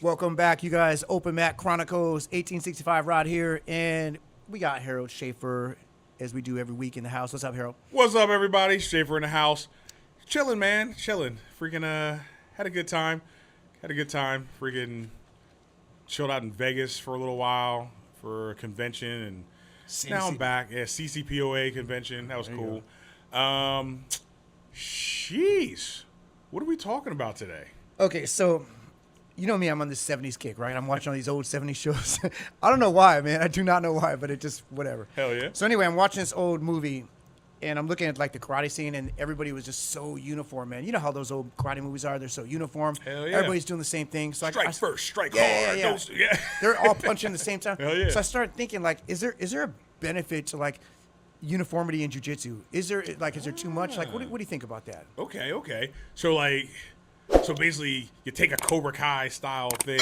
Welcome back, you guys. Open Mat Chronicles, 1865 Rod here, and we got Harold Schaefer, as we do every week in the house. What's up, Harold? What's up, everybody? Schaefer in the house. Chilling, man. Chilling. Freaking, had a good time. Freaking chilled out in Vegas for a little while for a convention, and now I'm back. Yeah, CCPOA convention. That was cool. Jeez. What are we talking about today? Okay, so you know me, I'm on this 70s kick, right? I'm watching all these old 70s shows. I don't know why, man. I do not know why, but it just, whatever. Hell yeah. So anyway, I'm watching this old movie, and I'm looking at, like, the karate scene, and everybody was just so uniform, man. You know how those old karate movies are? They're so uniform. Hell yeah. Everybody's doing the same thing. So Strike first, strike yeah, hard. Yeah. They're all punching at the same time. Hell yeah. So I started thinking, like, is there a benefit to, like, uniformity in jiu-jitsu? Is there too much? Like, what do you think about that? Okay. So basically, you take a Cobra Kai style thing.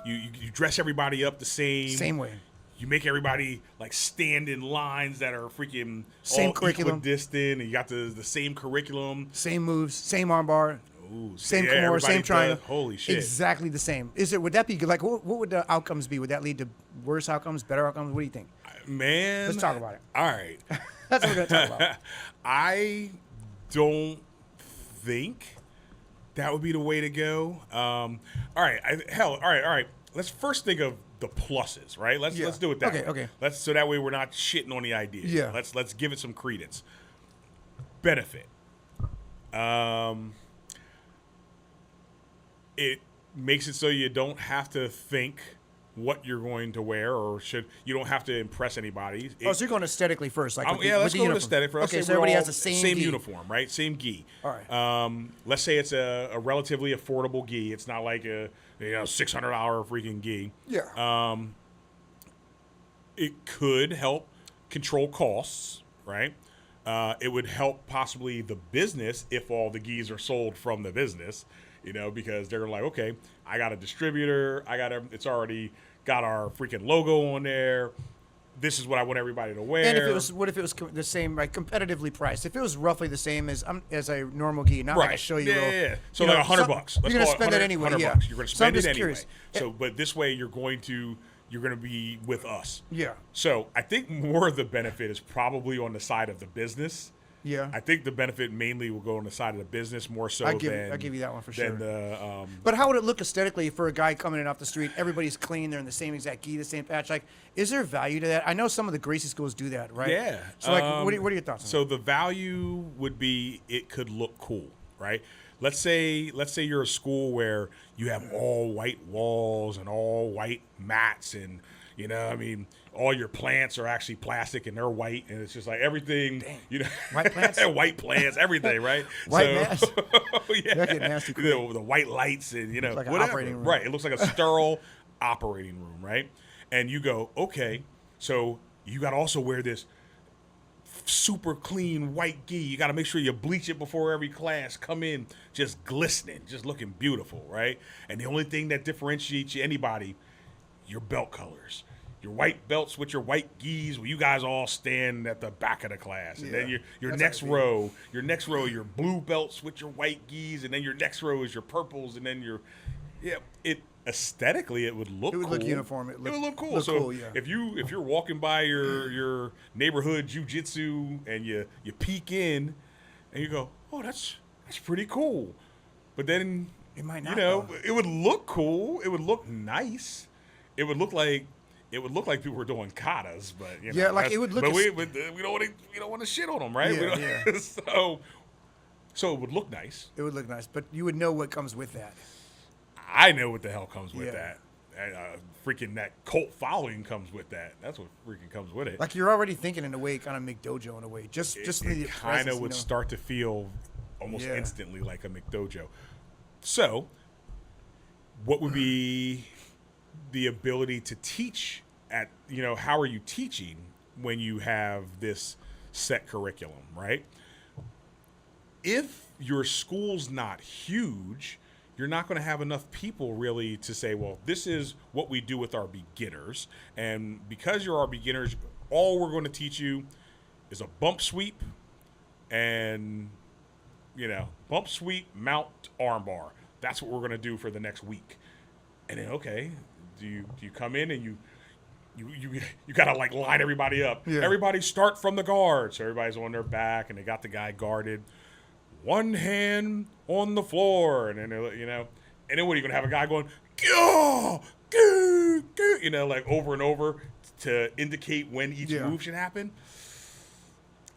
You dress everybody up the same way. You make everybody like stand in lines that are freaking same all curriculum, equidistant, and you got the same curriculum, same moves, same armbar, same core, same triangle. Holy shit! Exactly the same. Would that be good? Like, what would the outcomes be? Would that lead to worse outcomes, better outcomes? What do you think? Man, let's talk about it. All right, that's what we're gonna talk about. I don't think that would be the way to go. All right. All right. Let's first think of the pluses, right? Let's do it that way. Okay. So that way we're not shitting on the idea. Yeah. Let's give it some credence. Benefit. It makes it so you don't have to think what you're going to wear, or you don't have to impress anybody. So you're going aesthetically first, like let's go with aesthetic first. Okay, so everybody has the same gi. Uniform, right? Same gi. All right. Let's say it's a relatively affordable gi. It's not like a $600 freaking gi. Yeah. It could help control costs, right? It would help possibly the business if all the gis are sold from the business. Because they're like, okay, I got a distributor. It's already got our freaking logo on there. This is what I want everybody to wear. And what if it was the same, like competitively priced? If it was roughly the same as a normal gi, not like I show you. Yeah. So like $100. You're gonna spend that anyway. $100. Yeah. You're gonna spend it anyway. Curious. But this way you're going to be with us. Yeah. So I think more of the benefit is probably on the side of the business. Yeah, I think the benefit mainly will go on the side of the business more so I'll give you that one for sure. But how would it look aesthetically for a guy coming in off the street? Everybody's clean. They're in the same exact gi, the same patch. Like, is there value to that? I know some of the Gracie schools do that, right? Yeah. So, like, what are your thoughts on that? So the value would be it could look cool, right? Let's say you're a school where you have all white walls and all white mats, and all your plants are actually plastic and they're white, and it's just like everything. Dang. White plants, white plants, everything, right? White mats. Yeah, that get nasty. The white lights and like whatever. An operating room. Right? It looks like a sterile operating room, right? And you go, okay, so you got to also wear this super clean white gi. You got to make sure you bleach it before every class. Come in just glistening, just looking beautiful, right? And the only thing that differentiates you anybody, your belt colors. Your white belts with your white gis, where you guys all stand at the back of the class, and then your next row, your blue belts with your white gis, and then your next row is your purples, and then aesthetically it would look cool. Look uniform. It would look cool. If you're walking by your neighborhood jiu-jitsu and you peek in, and you go, oh, that's pretty cool, but then it might not. It would look cool. It would look nice. It would look like people were doing katas, but it would look. But we don't want to shit on them, right? Yeah. So it would look nice. It would look nice, but you would know what comes with that. I know what the hell comes with that. Freaking that cult following comes with that. That's what freaking comes with it. Like, you're already thinking in a way, kind of McDojo in a way. It kind of would start to feel almost instantly like a McDojo. So, what would be the ability to teach how are you teaching when you have this set curriculum, right? If your school's not huge, you're not going to have enough people really to say, well, this is what we do with our beginners. And because you're our beginners, all we're going to teach you is a bump sweep and, bump sweep, mount, armbar. That's what we're going to do for the next week. And then do you come in and you gotta like line everybody up. Yeah. Everybody start from the guard, so everybody's on their back and they got the guy guarded. One hand on the floor, and then and then what are you gonna have a guy going, go, go, go, like over and over to indicate when each move should happen?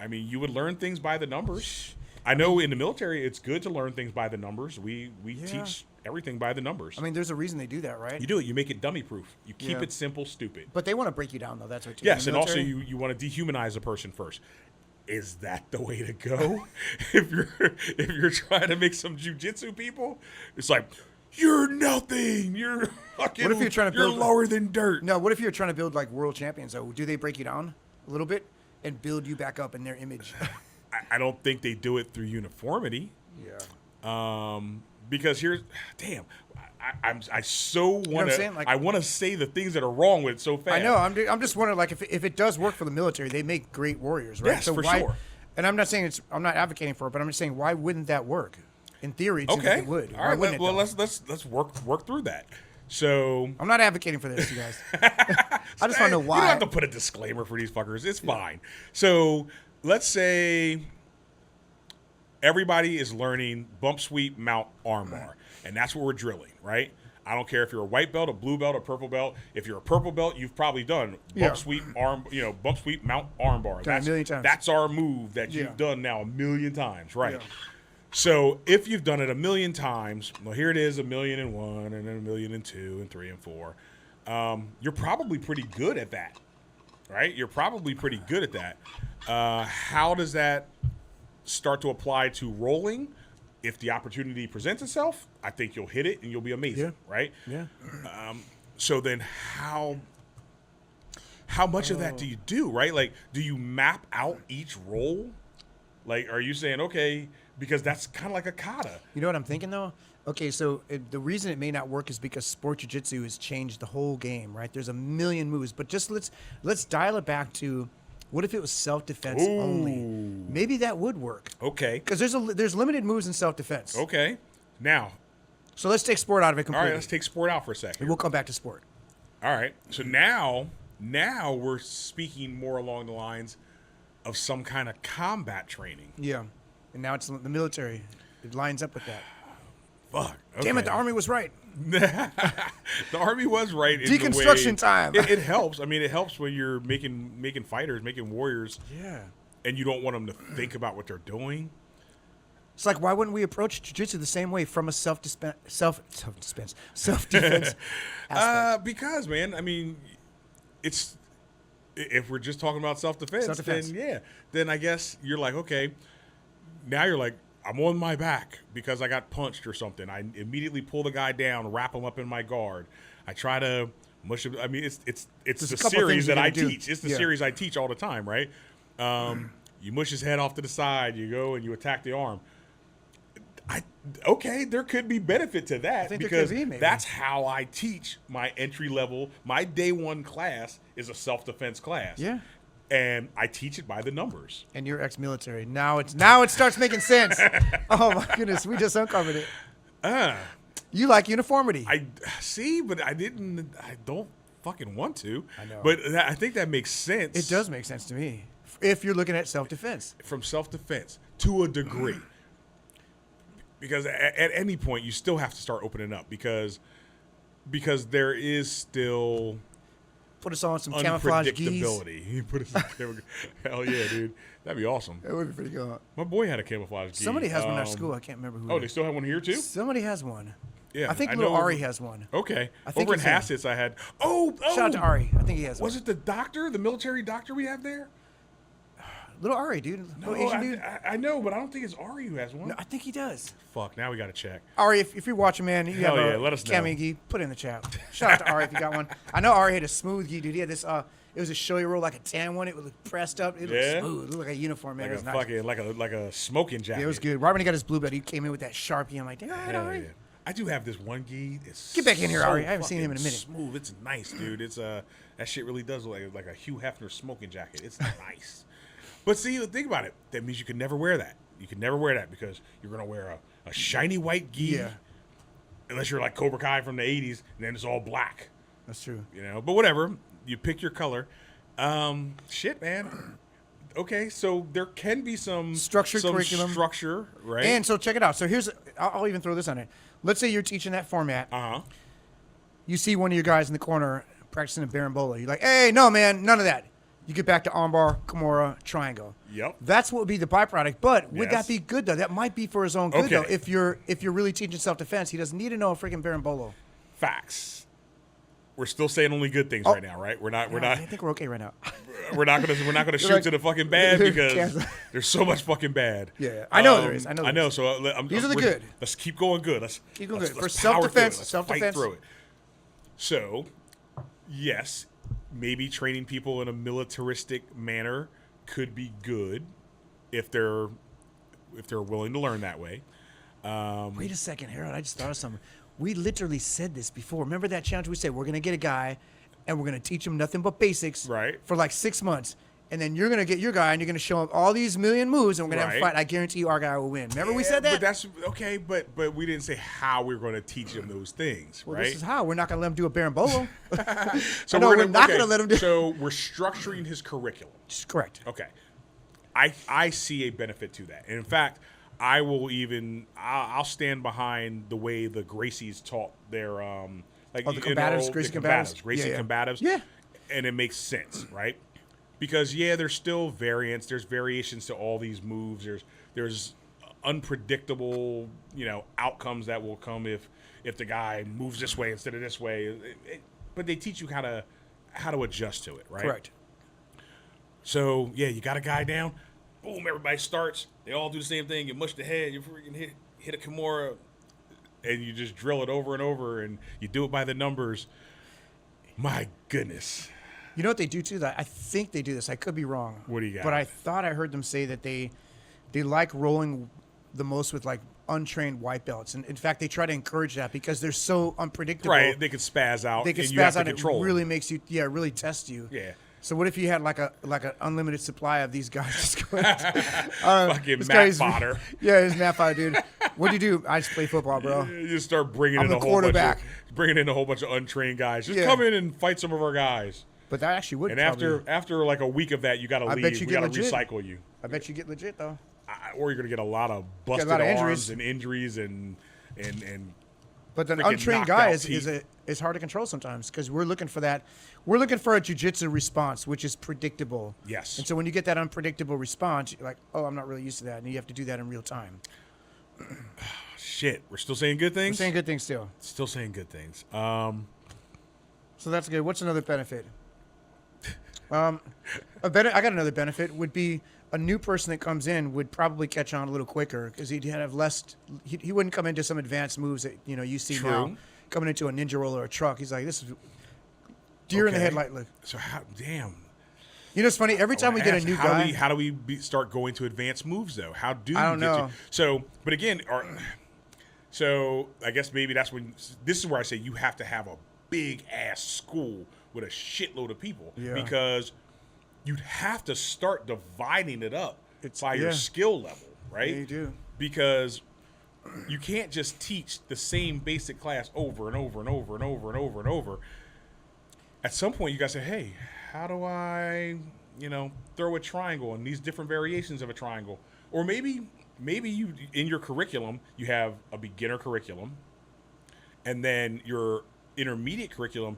I mean, you would learn things by the numbers. I know in the military, it's good to learn things by the numbers. We teach everything by the numbers. I mean, there's a reason they do that, right? You do it. You make it dummy proof. You keep it simple, stupid. But they want to break you down, though. That's what. Yes, and also you want to dehumanize a person first. Is that the way to go? if you're trying to make some jujitsu people, it's like you're nothing. You're fucking. What if you're trying to build lower than dirt? No. What if you're trying to build like world champions? Though, do they break you down a little bit and build you back up in their image? I don't think they do it through uniformity. Yeah. Because I so want to. Like, I want to say the things that are wrong with it so fast. I know. I'm just wondering, like, if it does work for the military, they make great warriors, right? Yes, for sure. And I'm not saying I'm not advocating for it, but I'm just saying, why wouldn't that work? In theory, it seems like it would. All right. Well, let's work through that. So I'm not advocating for this, you guys. I just want to know why. You don't have to put a disclaimer for these fuckers. It's fine. So let's say everybody is learning bump, sweep, mount, armbar, and that's what we're drilling, right? I don't care if you're a white belt, a blue belt, a purple belt. If you're a purple belt, you've probably done bump, sweep, bump, sweep, mount, armbar. That's a million times. That's our move that you've done now a million times, right? Yeah. So if you've done it a million times, well, here it is, 1,000,001, and then 1,000,002, and 3 and 4. You're probably pretty good at that, right? You're probably pretty good at that. How does that start to apply to rolling? If the opportunity presents itself, I think you'll hit it and you'll be amazing, right? Yeah. So then how much of that do you do, right? Like, do you map out each roll? Like, are you saying, okay, because that's kind of like a kata. You know what I'm thinking, though? Okay, so the reason it may not work is because sport jiu-jitsu has changed the whole game, right? There's a million moves, but just let's dial it back to, what if it was self-defense only? Maybe that would work. Okay. Because there's limited moves in self-defense. Okay. Now. So let's take sport out of it completely. All right, let's take sport out for a second. And we'll come back to sport. All right. So now we're speaking more along the lines of some kind of combat training. Yeah. And now it's the military. It lines up with that. Fuck. Okay. Damn it, the Army was right. The Army was right. Deconstruction time. It helps. I mean, it helps when you're making fighters, making warriors. Yeah. And you don't want them to think about what they're doing. It's like, why wouldn't we approach jiu-jitsu the same way from a self-defense aspect? Because, man, I mean, it's, if we're just talking about self-defense, then I guess you're like, okay, now you're like, I'm on my back because I got punched or something. I immediately pull the guy down, wrap him up in my guard. I try to mush him. I mean, it's the series that I teach. It's the series I teach all the time, right? You mush his head off to the side. You go and you attack the arm. Okay, there could be benefit to that because that's how I teach my entry level. My day one class is a self-defense class. Yeah. And I teach it by the numbers. And you're ex-military. Now it starts making sense. Oh my goodness, we just uncovered it. You like uniformity. I see, but I don't fucking want to. I know. But I think that makes sense. It does make sense to me. If you're looking at self-defense. From self-defense to a degree. Because at any point you still have to start opening up because there is still put us on some camouflage geese. Put us on hell yeah, dude. That'd be awesome. That would be pretty good. My boy had a camouflage geese. Somebody has one at our school. I can't remember who. Oh, they still have one here too? Somebody has one. Yeah. I think little Ari has one. Okay. I think over in Hassets I had shout out to Ari. I think he has one. Was it the doctor, the military doctor we have there? Little Ari, dude. No, Asian dude. I know, but I don't think it's Ari who has one. No, I think he does. Fuck, now we got to check. Ari, if you're watching, man, you have let us know. Cami gi, put it in the chat. Shout out to Ari if you got one. I know Ari had a smooth gi, dude. He had this, it was a showy roll, like a tan one. It was pressed up. It looked smooth. It looked like a uniform, man. Like it was nice. like a smoking jacket. Yeah, it was good. Right when he got his blue belt, he came in with that Sharpie. I'm like, damn, Ari. Yeah. I do have this one gi. Get back in here, Ari. I haven't seen him in a minute. Smooth. It's nice, dude. It's that shit really does look like a Hugh Hefner smoking jacket. It's nice. But see, think about it. That means you can never wear that. You can never wear that because you're going to wear a shiny white gi. Yeah. unless you're like Cobra Kai from the 80s, and then it's all black. That's true. You know, but whatever. You pick your color. Shit, man. Okay, so there can be some curriculum structure, right? And so check it out. So I'll even throw this on it. Let's say you're teaching that format. You see one of your guys in the corner practicing a Barambola. You're like, hey, no, man, none of that. You get back to armbar, Kimura, triangle. Yep. That's what would be the byproduct. But would that be good, though? That might be for his own good, though. If you're really teaching self-defense, he doesn't need to know a freaking Barambola. Facts. We're still saying only good things right now, right? We're not. I think we're okay right now. we're not gonna shoot to the fucking bad because there's so much fucking bad. Yeah, I know there is. I know. So these are the good. Let's keep going good. Let's keep going good for self-defense. Self-defense. Fight through it. So, yes, maybe training people in a militaristic manner could be good if they're willing to learn that way. Wait a second, Harold. I just thought of something. We literally said this before. Remember that challenge we said? We're going to get a guy, and we're going to teach him nothing but basics for like 6 months. And then you're going to get your guy, and you're going to show him all these million moves, and we're going to have a fight. I guarantee you our guy will win. Remember we said that? But that's okay, but we didn't say how we were going to teach him those things, well, right? This is how. We're not going to let him do a Barambolo. So we're not going to let him do. So we're structuring his curriculum. Correct. Okay. I see a benefit to that. And in fact, I'll stand behind the way the Gracies taught their the combatives, Gracie combatives. Gracie combatives. Yeah. And it makes sense, right? Because there's still variance, there's variations to all these moves. There's unpredictable, outcomes that will come if the guy moves this way instead of this way. But they teach you how to adjust to it, right? Correct. So, you got a guy down. Boom, everybody starts. They all do the same thing. You mush the head. You freaking hit a Kimura, and you just drill it over and over, and you do it by the numbers. My goodness. You know what they do, too? I think they do this. I could be wrong. What do you got? But I thought I heard them say that they like rolling the most with, like, untrained white belts. And, in fact, they try to encourage that because they're so unpredictable. Right. They could spaz out. They could spaz out. It really makes you, really test you. Yeah. So what if you had like an unlimited supply of these guys? Just going, fucking Matt fodder. Yeah, he's Matt fodder, dude. What do you do? I just play football, bro. You just start bringing in a whole bunch of untrained guys. Just come in and fight some of our guys. But that actually would. And after like a week of that, you got to leave. We got to recycle you. I bet you get legit though. Or you're gonna get a lot of busted arms and injuries and. But an untrained guy is hard to control sometimes because we're looking for that. We're looking for a jiu-jitsu response, which is predictable. Yes. And so when you get that unpredictable response, you're like, oh, I'm not really used to that. And you have to do that in real time. Shit. We're still saying good things? We're saying good things still. Still saying good things. So that's good. What's another benefit? I got another benefit would be a new person that comes in would probably catch on a little quicker because he'd have less. He wouldn't come into some advanced moves that you see now. Coming into a ninja roll or a truck, he's like, this is deer in the headlight look. So how? Damn. It's funny. Every time we get a new guy, how do we start going to advanced moves though? How do I don't know. So, but again, so I guess maybe that's when this is where I say you have to have a big ass school with a shitload of people because you'd have to start dividing it up by your skill level, right? Yeah, you do. Because you can't just teach the same basic class over and over and over and over and over and over. At some point, you got to say, hey, how do I, throw a triangle and these different variations of a triangle? Or maybe you, in your curriculum, you have a beginner curriculum, and then your intermediate curriculum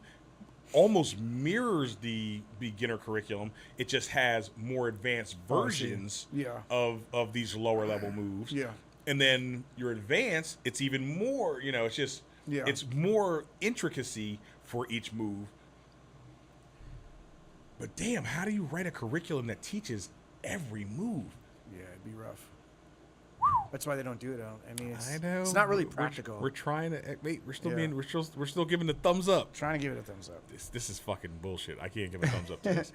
almost mirrors the beginner curriculum. It just has more advanced versions of these lower level moves. Yeah. And then your advanced, it's even more, it's more intricacy for each move. But damn, how do you write a curriculum that teaches every move? Yeah, it'd be rough. That's why they don't do it. I mean, I know. It's not really practical. We're trying to wait. We're still giving the thumbs up. Trying to give it a thumbs up. This is fucking bullshit. I can't give a thumbs up to this.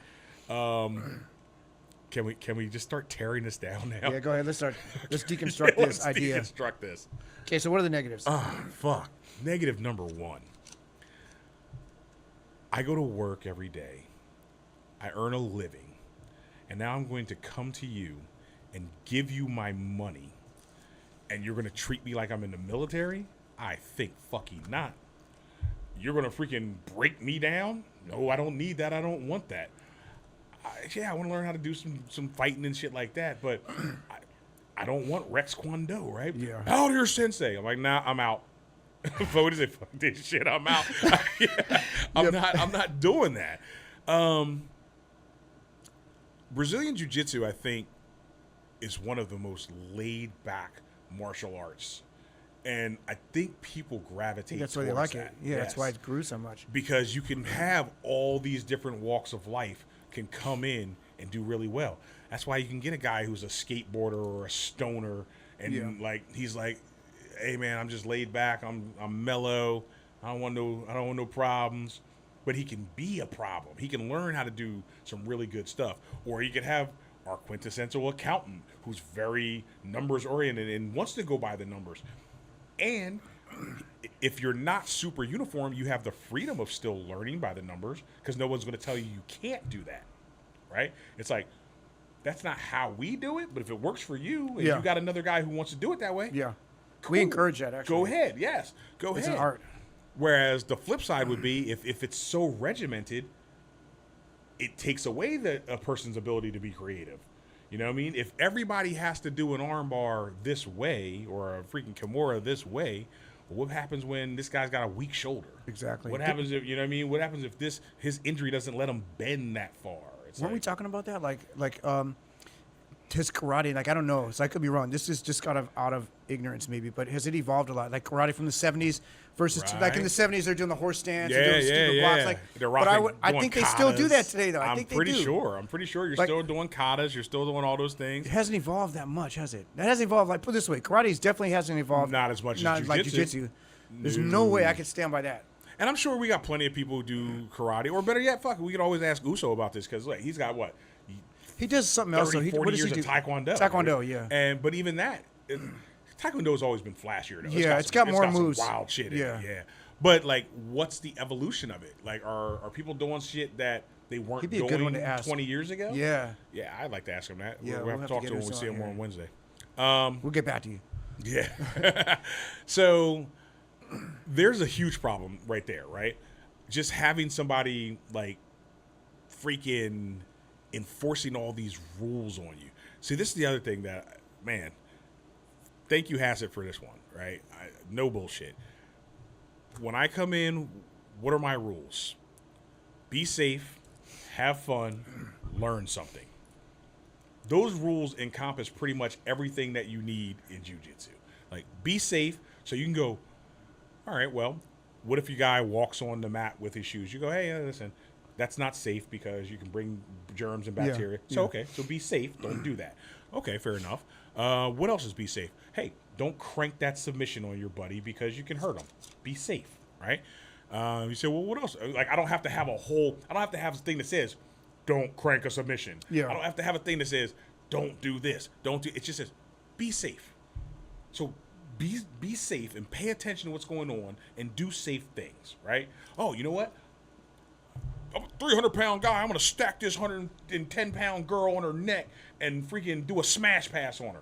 Can we just start tearing this down now? Yeah, go ahead. Let's deconstruct this idea. Deconstruct this. Okay, so what are the negatives? Oh, fuck. Negative number one. I go to work every day. I earn a living. And now I'm going to come to you and give you my money. And you're going to treat me like I'm in the military? I think fucking not. You're going to freaking break me down? No, I don't need that. I don't want that. I want to learn how to do some fighting and shit like that, but I don't want Rex Kwon Do, right? Yeah. Out here, sensei. I'm like, nah, I'm out. What is it? Fuck this shit. I'm out. I'm not doing that. Brazilian Jiu-Jitsu, I think, is one of the most laid back martial arts. And I think people gravitate that's why they towards like that. it. Yeah, that's why it grew so much. Because you can have all these different walks of life can come in and do really well. That's why you can get a guy who's a skateboarder or a stoner, and like he's like, "Hey man, I'm just laid back. I'm mellow. I don't want no problems." But he can be a problem. He can learn how to do some really good stuff. Or you could have our quintessential accountant who's very numbers oriented and wants to go by the numbers. And if you're not super uniform, you have the freedom of still learning by the numbers because no one's going to tell you can't do that, right? It's like, that's not how we do it, but if it works for you and you got another guy who wants to do it that way, cool. We encourage that, actually. Go ahead, yes. Go ahead. It's an art. Whereas the flip side would be if it's so regimented, it takes away a person's ability to be creative. You know what I mean? If everybody has to do an armbar this way or a freaking Kimura this way, well, what happens when this guy's got a weak shoulder? Exactly. What happens if, you know what I mean? What happens if his injury doesn't let him bend that far? Weren't we talking about that? Like his karate, like, I don't know, so I could be wrong. This is just out of ignorance maybe, but has it evolved a lot? Like karate from the 70s versus like in the 70s they're doing the horse stance, they're doing stupid blocks. Like, but I think they still do that today though. I'm pretty sure you're still doing katas, you're still doing all those things. It hasn't evolved that much, has it? That hasn't evolved, like, put it this way, karate definitely hasn't evolved. Not as much as jiu-jitsu. Like jiu-jitsu. There's no way I could stand by that. And I'm sure we got plenty of people who do karate, or better yet, fuck it, we could always ask Uso about this because he's got what? He does something else. 40 what does years he do? of Taekwondo. Taekwondo, right? yeah. But even that, Taekwondo has always been flashier. Though. It's got more moves. Some wild shit. Yeah. But like, what's the evolution of it? Like, are people doing shit that they weren't doing 20 years ago? Yeah. Yeah, I'd like to ask him that. Yeah, we'll have to talk to him when we see him on Wednesday. We'll get back to you. Yeah. So there's a huge problem right there, right? Just having somebody like freaking enforcing all these rules on you. See, this is the other thing that, man, thank you, Hassett, for this one, right? No bullshit. When I come in, what are my rules? Be safe, have fun, learn something. Those rules encompass pretty much everything that you need in jiu-jitsu. Like, be safe, so you can go, all right, well, what if your guy walks on the mat with his shoes? You go, hey, listen, that's not safe because you can bring germs and bacteria. So, okay, so be safe. Don't do that. Okay, fair enough. What else is be safe? Hey, don't crank that submission on your buddy because you can hurt him. Be safe, right? You say, well, what else? Like, I don't have to have a thing that says, don't crank a submission. Yeah. I don't have to have a thing that says, don't do this. It just says, be safe. So be safe and pay attention to what's going on and do safe things, right? Oh, you know what? I'm a 300-pound guy. I'm going to stack this 110-pound girl on her neck and freaking do a smash pass on her.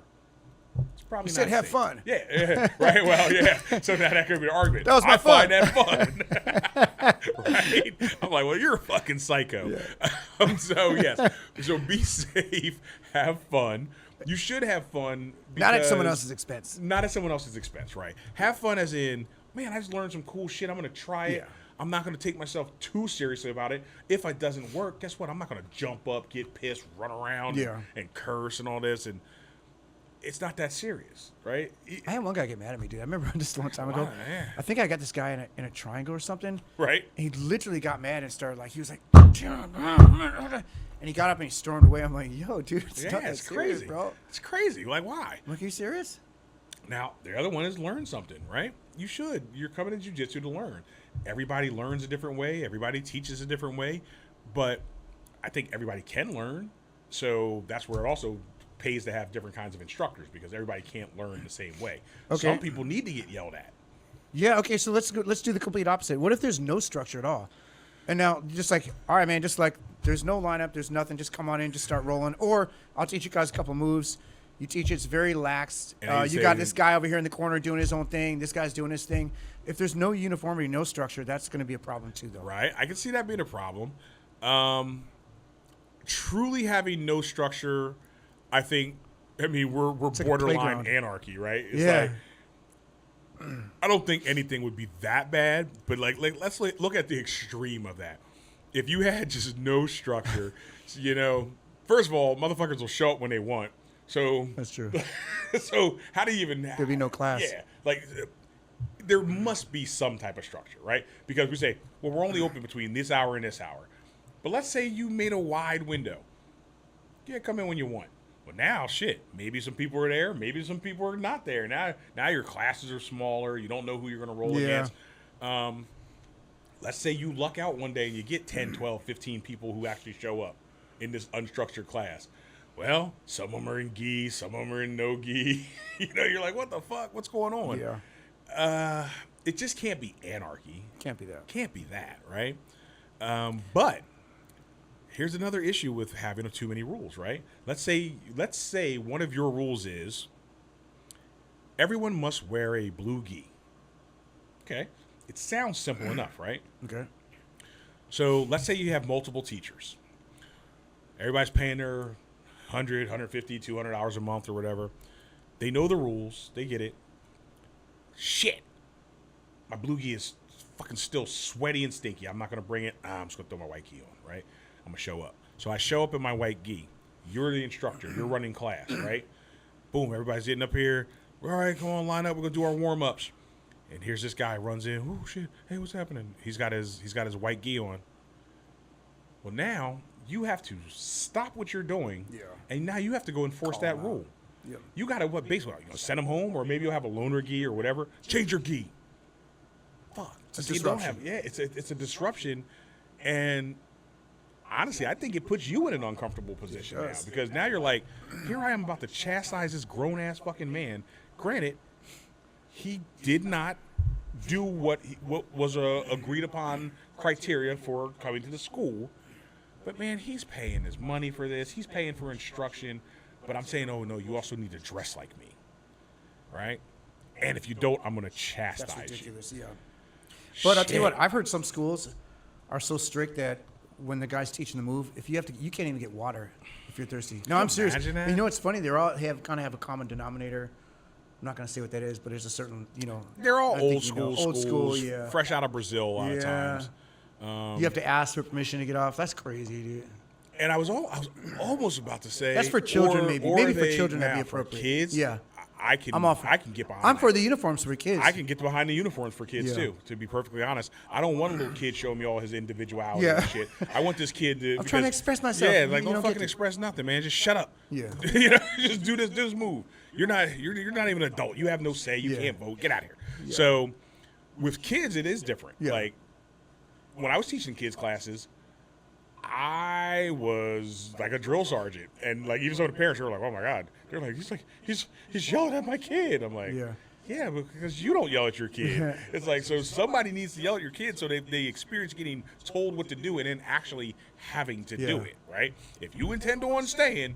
It's probably you not said have safe. fun. Yeah, right. Well, yeah. So now that could be an argument. That was my fun. I find that fun. Right? I'm like, well, you're a fucking psycho. Yeah. So, yes. So be safe. Have fun. You should have fun. Not at someone else's expense. Not at someone else's expense, right? Have fun as in, man, I just learned some cool shit. I'm going to try it. I'm not going to take myself too seriously about it. If it doesn't work, guess what? I'm not going to jump up, get pissed, run around, and curse and all this. And it's not that serious, right? I had one guy get mad at me, dude. I remember just a long time ago. I think I got this guy in a triangle or something. Right. And he literally got mad and started like, he was like, and he got up and he stormed away. I'm like, yo, dude, it's not that serious, crazy, bro. It's crazy. Like, why? I'm like, are you serious? Now, the other one is learn something, right? You should. You're coming to jiu-jitsu to learn. Everybody learns a different way. Everybody teaches a different way. But I think everybody can learn. So that's where it also pays to have different kinds of instructors because everybody can't learn the same way. Okay. Some people need to get yelled at. Yeah, okay, so let's do the complete opposite. What if there's no structure at all? And now, just like, all right, man, just like, there's no lineup, there's nothing, just come on in, just start rolling. Or I'll teach you guys a couple moves, You teach it's very lax. And You got this guy over here in the corner doing his own thing. This guy's doing his thing. If there's no uniformity, no structure, that's going to be a problem too, though. Right. I can see that being a problem. Truly having no structure, I think. I mean, we're like borderline anarchy, right? It's Yeah. like, I don't think anything would be that bad, but like let's look at the extreme of that. If you had just no structure, first of all, motherfuckers will show up when they want. So That's true. so how do you even? There'd be no class. Yeah, like there must be some type of structure, right? Because we say, well, we're only open between this hour and this hour. But let's say you made a wide window. Yeah, come in when you want. But now, shit, maybe some people are there, maybe some people are not there. Now your classes are smaller. You don't know who you're going to roll against. Let's say you luck out one day and you get 10, 12, 15 people who actually show up in this unstructured class. Well, some of them are in gi, some of them are in no gi. You're like, what the fuck? What's going on? Yeah. It just can't be anarchy. Can't be that. Can't be that, right? But here's another issue with having too many rules, right? Let's say one of your rules is everyone must wear a blue gi. Okay. It sounds simple enough, right? Okay. So let's say you have multiple teachers. Everybody's paying their $100, $150, $200 a month or whatever. They know the rules. They get it. Shit. My blue gi is fucking still sweaty and stinky. I'm not going to bring it. I'm just going to throw my white gi on, right? I'm going to show up. So I show up in my white gi. You're the instructor. You're running class, right? Boom, everybody's getting up here. All right, come on, line up. We're going to do our warm-ups. And here's this guy runs in. Oh, shit. Hey, what's happening? He's got his white gi on. Well, now you have to stop what you're doing. Yeah. And now you have to go enforce that rule. Yep. You got to, basically, send him home, or maybe you'll have a loaner gi or whatever. Change your gi. Fuck. It's a You don't disruption. it's a disruption. And honestly, I think it puts you in an uncomfortable position now, because now you're like, here I am about to chastise this grown-ass fucking man. Granted, he did not do what was a agreed upon criteria for coming to the school. But, man, he's paying his money for this. He's paying for instruction. But I'm saying, oh, no, you also need to dress like me, right? And if you don't, I'm going to chastise That's you. ridiculous, yeah. But I'll tell you what, I've heard some schools are so strict that when the guy's teaching the move, you can't even get water if you're thirsty. No, I'm serious. Imagine that? And you know what's funny? They all have a common denominator. I'm not going to say what that is, but there's a certain, They're all I think old you know, school old schools, school, yeah. fresh out of Brazil a lot of Yeah. times. You have to ask for permission to get off. That's crazy, dude. And I was almost about to say That's for children, maybe. Maybe for children that'd be for appropriate. kids, Yeah. I can get behind. I'm that. for the uniforms for kids. I can get behind the uniforms for kids Yeah. too. To be perfectly honest, I don't want a little kid showing me all his individuality Yeah. and shit. I want this kid to. I'm trying to express myself. Yeah, You like don't don't get fucking to. express nothing, man. Just shut up. Yeah. Just do this move. You're not even an adult. You have no say. You Yeah. can't vote. Get out of here. So, with kids, it is different. Yeah. Like when I was teaching kids classes, I was like a drill sergeant, and like even some of the parents were like, "Oh my god," they're like, "He's yelling at my kid." I'm like, Yeah. "Yeah, because you don't yell at your kid." It's like, so somebody needs to yell at your kid so they experience getting told what to do and then actually having to do Yeah. it. Right? If you intend on staying,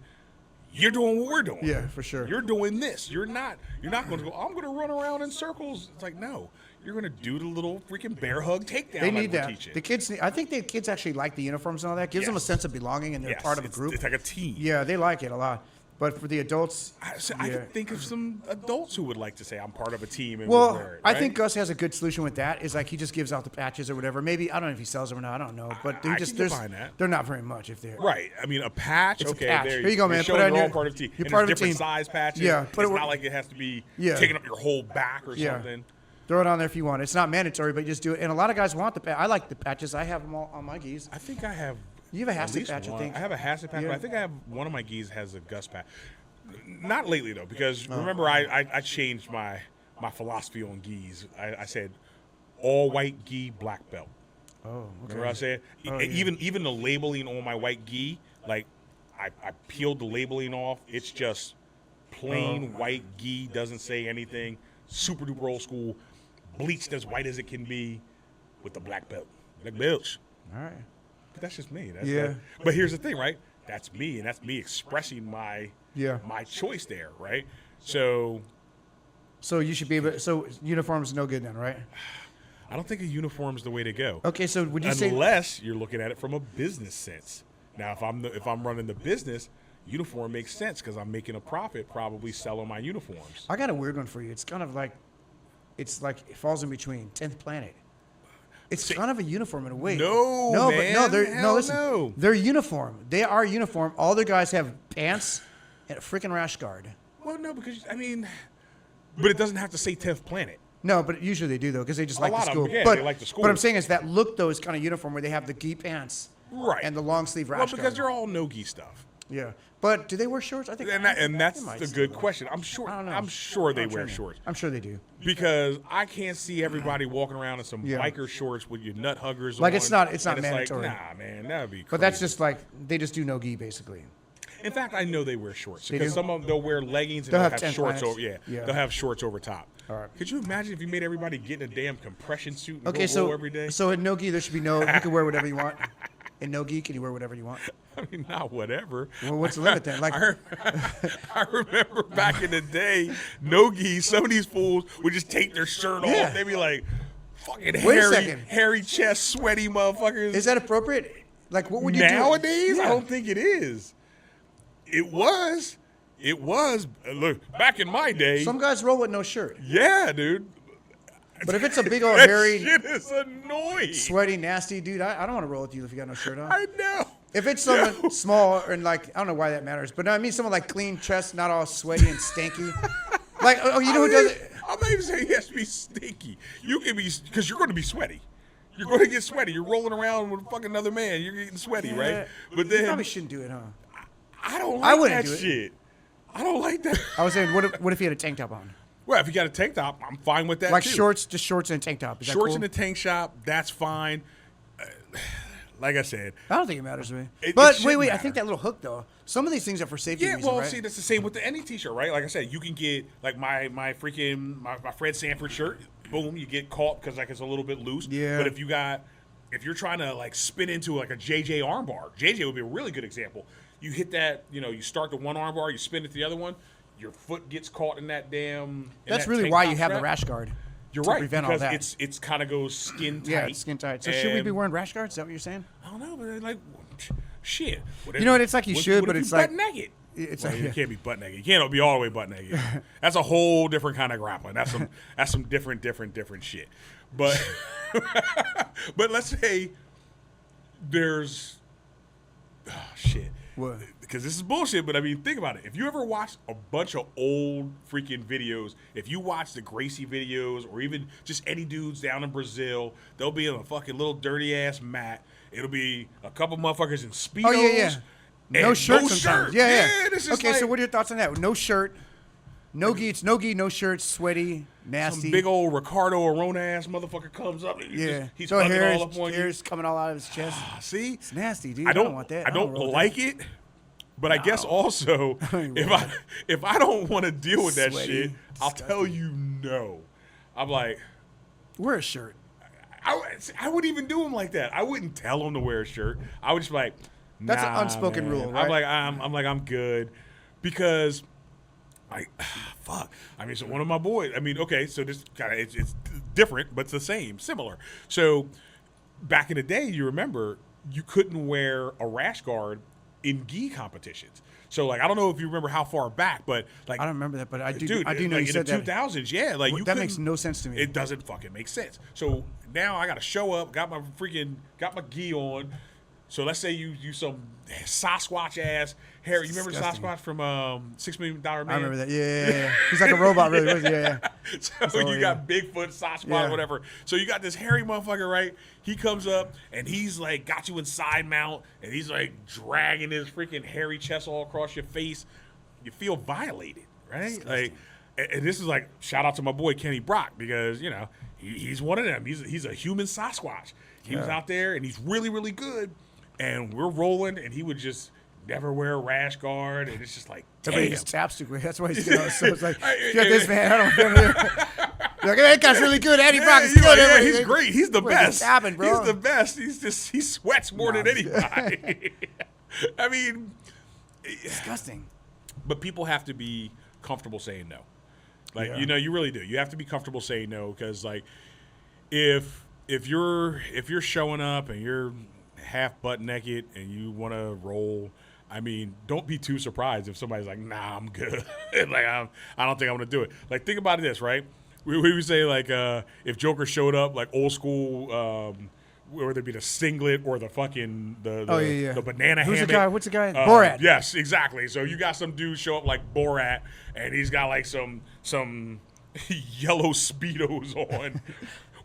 you're doing what we're doing. Yeah, for sure. You're doing this. You're not going to go, I'm going to run around in circles. It's like, no. You're going to do the little freaking bear hug takedown. They like need we're that. teaching. The kids. I think the kids actually like the uniforms and all that. Gives them a Yes. sense of belonging and they're Yes, part of a it's- group. It's like a team. Yeah, they like it a lot. But for the adults, I yeah. can think of some adults who would like to say I'm part of a team and Well, would wear it, I right? think Gus has a good solution with that. Is like he just gives out the patches or whatever. Maybe I don't know if he sells them or not. I don't know. But I just can get there's behind that. they're not very much if they're Right. I mean, a patch. It's a Okay, patch. there Here you go, man. You're Put showing it on you're all your- part of the team. you're And part there's of a different team. size patches. Yeah, put it's it not where- like it has to be Yeah. taking up your whole back or Yeah. something. Throw it on there if you want. It's not mandatory, but just do it. And a lot of guys want the patch. I like the patches. I have them all on my geese. I think I have. You have a at Hashtag least patch, I one. think. I have a Hashtag patch, Yeah. but I think I have one of my geese has a Gus patch. Not lately though, because Oh. remember I changed my philosophy on geese. I said all white gi, black belt. Oh, okay. Remember what I said? Oh, yeah. Even the labeling on my white gi, like I peeled the labeling off. It's just plain white gi, doesn't say anything. Super duper old school, bleached as white as it can be, with the black belt. Black belts. All right. But that's just me. Yeah. But here's the thing, right? that's me, and that's me expressing my Yeah. my choice there, right? So So you should be able. So uniform is no good then, right? I don't think a uniform is the way to go. Okay, so would you say? Unless you're looking at it from a business sense. Now, if I'm running the business, uniform makes sense because I'm making a profit probably selling my uniforms. I got a weird one for you. It's kind of like, it falls in between 10th Planet. It's kind of a uniform in a way. No, man. But no, they're Hell listen. no. They're uniform. They are uniform. All their guys have pants and a freaking rash guard. Well, no, because but it doesn't have to say 10th Planet. No, but usually they do though because they just like the lot of school. them, yeah, but they like the school. But I'm saying is that look though is kind of uniform where they have the gi pants, Right. and the long sleeve rash Well, guard. because they're all no-gi stuff. Yeah, but do they wear shorts? I think. And that's they might the still good though. question. I don't know. I'm sure they I'm wear sure shorts. I'm sure they do. Because I can't see everybody walking around in some Yeah. biker shorts with your nut huggers Like, on. it's not and mandatory. Like, nah, man, that would be crazy. But that's just like they just do no gi basically. In fact, I know they wear shorts They because do? some of them they'll wear leggings and They'll they'll have have 10 shorts planets. over. Yeah, Yeah. they'll have shorts over top. All right. Could you imagine if you made everybody get in a damn compression suit and Okay, go so roll every day? so in no gi there should be no. You can wear whatever you want. In no gi, can you wear whatever you want? I mean, not whatever. Well, what's the limit then? Like, I remember back in the day, no-gi, some of these fools would just take their shirt Yeah. off. They'd be like, fucking Wait a second. hairy chest, sweaty motherfuckers. is that appropriate? Like, what would you do? Nowadays, I Yeah. don't think it is. It was. Look, back in my day, Some guys roll with no shirt, yeah, dude. but if it's a big old That hairy, shit is annoying. sweaty, nasty dude, I don't want to roll with you if you got no shirt on. I know. If it's someone small and like, I don't know why that matters, but I mean someone like clean chest, not all sweaty and stinky. Like, oh, you know who does it? I'm not even saying he has to be stinky. You can be, because you're going to be sweaty. You're going to get sweaty. You're rolling around with fucking another man. You're getting sweaty, right? But you then probably shouldn't do it, huh? I don't I like wouldn't that do it. shit. I don't like that. I was saying, what if he had a tank top on? Well, if you got a tank top, I'm fine with that Like too. shorts, just shorts and a tank top. Is that Shorts cool? in the tank shop, that's fine. Like I said, I don't think it matters to me. It But shouldn't wait, I matter. think that little hook though. Some of these things are for safety yeah. reasons, Well, right? see, that's the same with any t-shirt, right? Like I said, you can get like my Fred Sanford shirt. Boom, you get caught because like it's a little bit loose. Yeah. But if you're trying to like spin into like a JJ armbar, JJ would be a really good example. You hit that, you start the one armbar, you spin it to the other one, your foot gets caught in that damn. That's that really tank why top you have the strap. rash guard. You're to right, prevent all because that. it's kind of goes skin tight. Yeah, it's skin tight. So should we be and- wearing rash guards? Is that what you're saying? I don't know, but like, shit. You know what? It's like you should, what but if it's you like- butt naked. It's Well, like- you can't be butt naked. You can't be all the way butt naked. That's a whole different kind of grappling. That's some different shit. But but let's say there's shit. What? Because this is bullshit, but I mean, think about it. If you ever watch a bunch of old freaking videos, if you watch the Gracie videos or even just any dudes down in Brazil, they'll be in a fucking little dirty ass mat. It'll be a couple motherfuckers in Speedos. Oh yeah. No and shirt no sometimes. shirt. Yeah. it's just Okay, so like what are your thoughts on that? No shirt, no gi. It's no gi, no shirt, sweaty, nasty. some big old Ricardo Arona ass motherfucker comes up. And Yeah. he's so hugging hair's, all up on you. hair's coming all out of his chest. See, It's nasty, dude. I don't want that. I don't roll with like that. it, but I guess also ain't if I don't want to deal with that Sweaty, shit, I'll tell you no. I'm like. Wear a shirt. I wouldn't even do him like that. I wouldn't tell him to wear a shirt. I would just be like, That's an nah, unspoken man. rule, right? I'm good, because, fuck. I mean, so one of my boys. I mean, okay, so this kind of it's different, but it's the same, similar. So back in the day, you remember you couldn't wear a rash guard in gi competitions. So like, I don't know if you remember how far back, but like, I don't remember that, but I do. dude, I do know like you in said the that. 2000s, yeah, like you That makes couldn't- no sense to me. It doesn't fucking make sense. So now I got to show up, got my gi on. So let's say you some Sasquatch ass hair. You remember Disgusting. Sasquatch from $6 Million Man? I remember that. Yeah. He's like a robot, really. wasn't he? Yeah. So you yeah. got Bigfoot, Sasquatch, Yeah. whatever. So you got this hairy motherfucker, right? He comes up and he's like got you in side mount and he's like dragging his freaking hairy chest all across your face. You feel violated, right? Disgusting. Like, and this is like shout out to my boy Kenny Brock, because he's one of them. He's a human Sasquatch. He was out there and he's really, really good. And we're rolling, and he would just never wear a rash guard, and it's just like, damn. Everybody just taps too quick. That's why he's getting so it's like, Hey, you got hey, this man. I don't feel here. You're like, that guy's really good. Eddie Yeah, Brock is you're good. like, yeah, Everybody- he's great. He's the Everybody's best. tapping, bro. He's the best. He sweats more than he's- anybody. I mean, Disgusting. but people have to be comfortable saying no. Like, Yeah. you know, you really do. You have to be comfortable saying no because, like, if you're showing up and you're half butt naked and you want to roll, I mean, don't be too surprised if somebody's like, "Nah, I'm good." Like, I don't think I'm gonna do it. Like, think about this, right? We would say like, if Joker showed up like old school. Whether it be the singlet or the fucking the banana Who's hammock. the guy? What's the guy? Borat. Yes, exactly. So you got some dude show up like Borat, and he's got like some yellow speedos on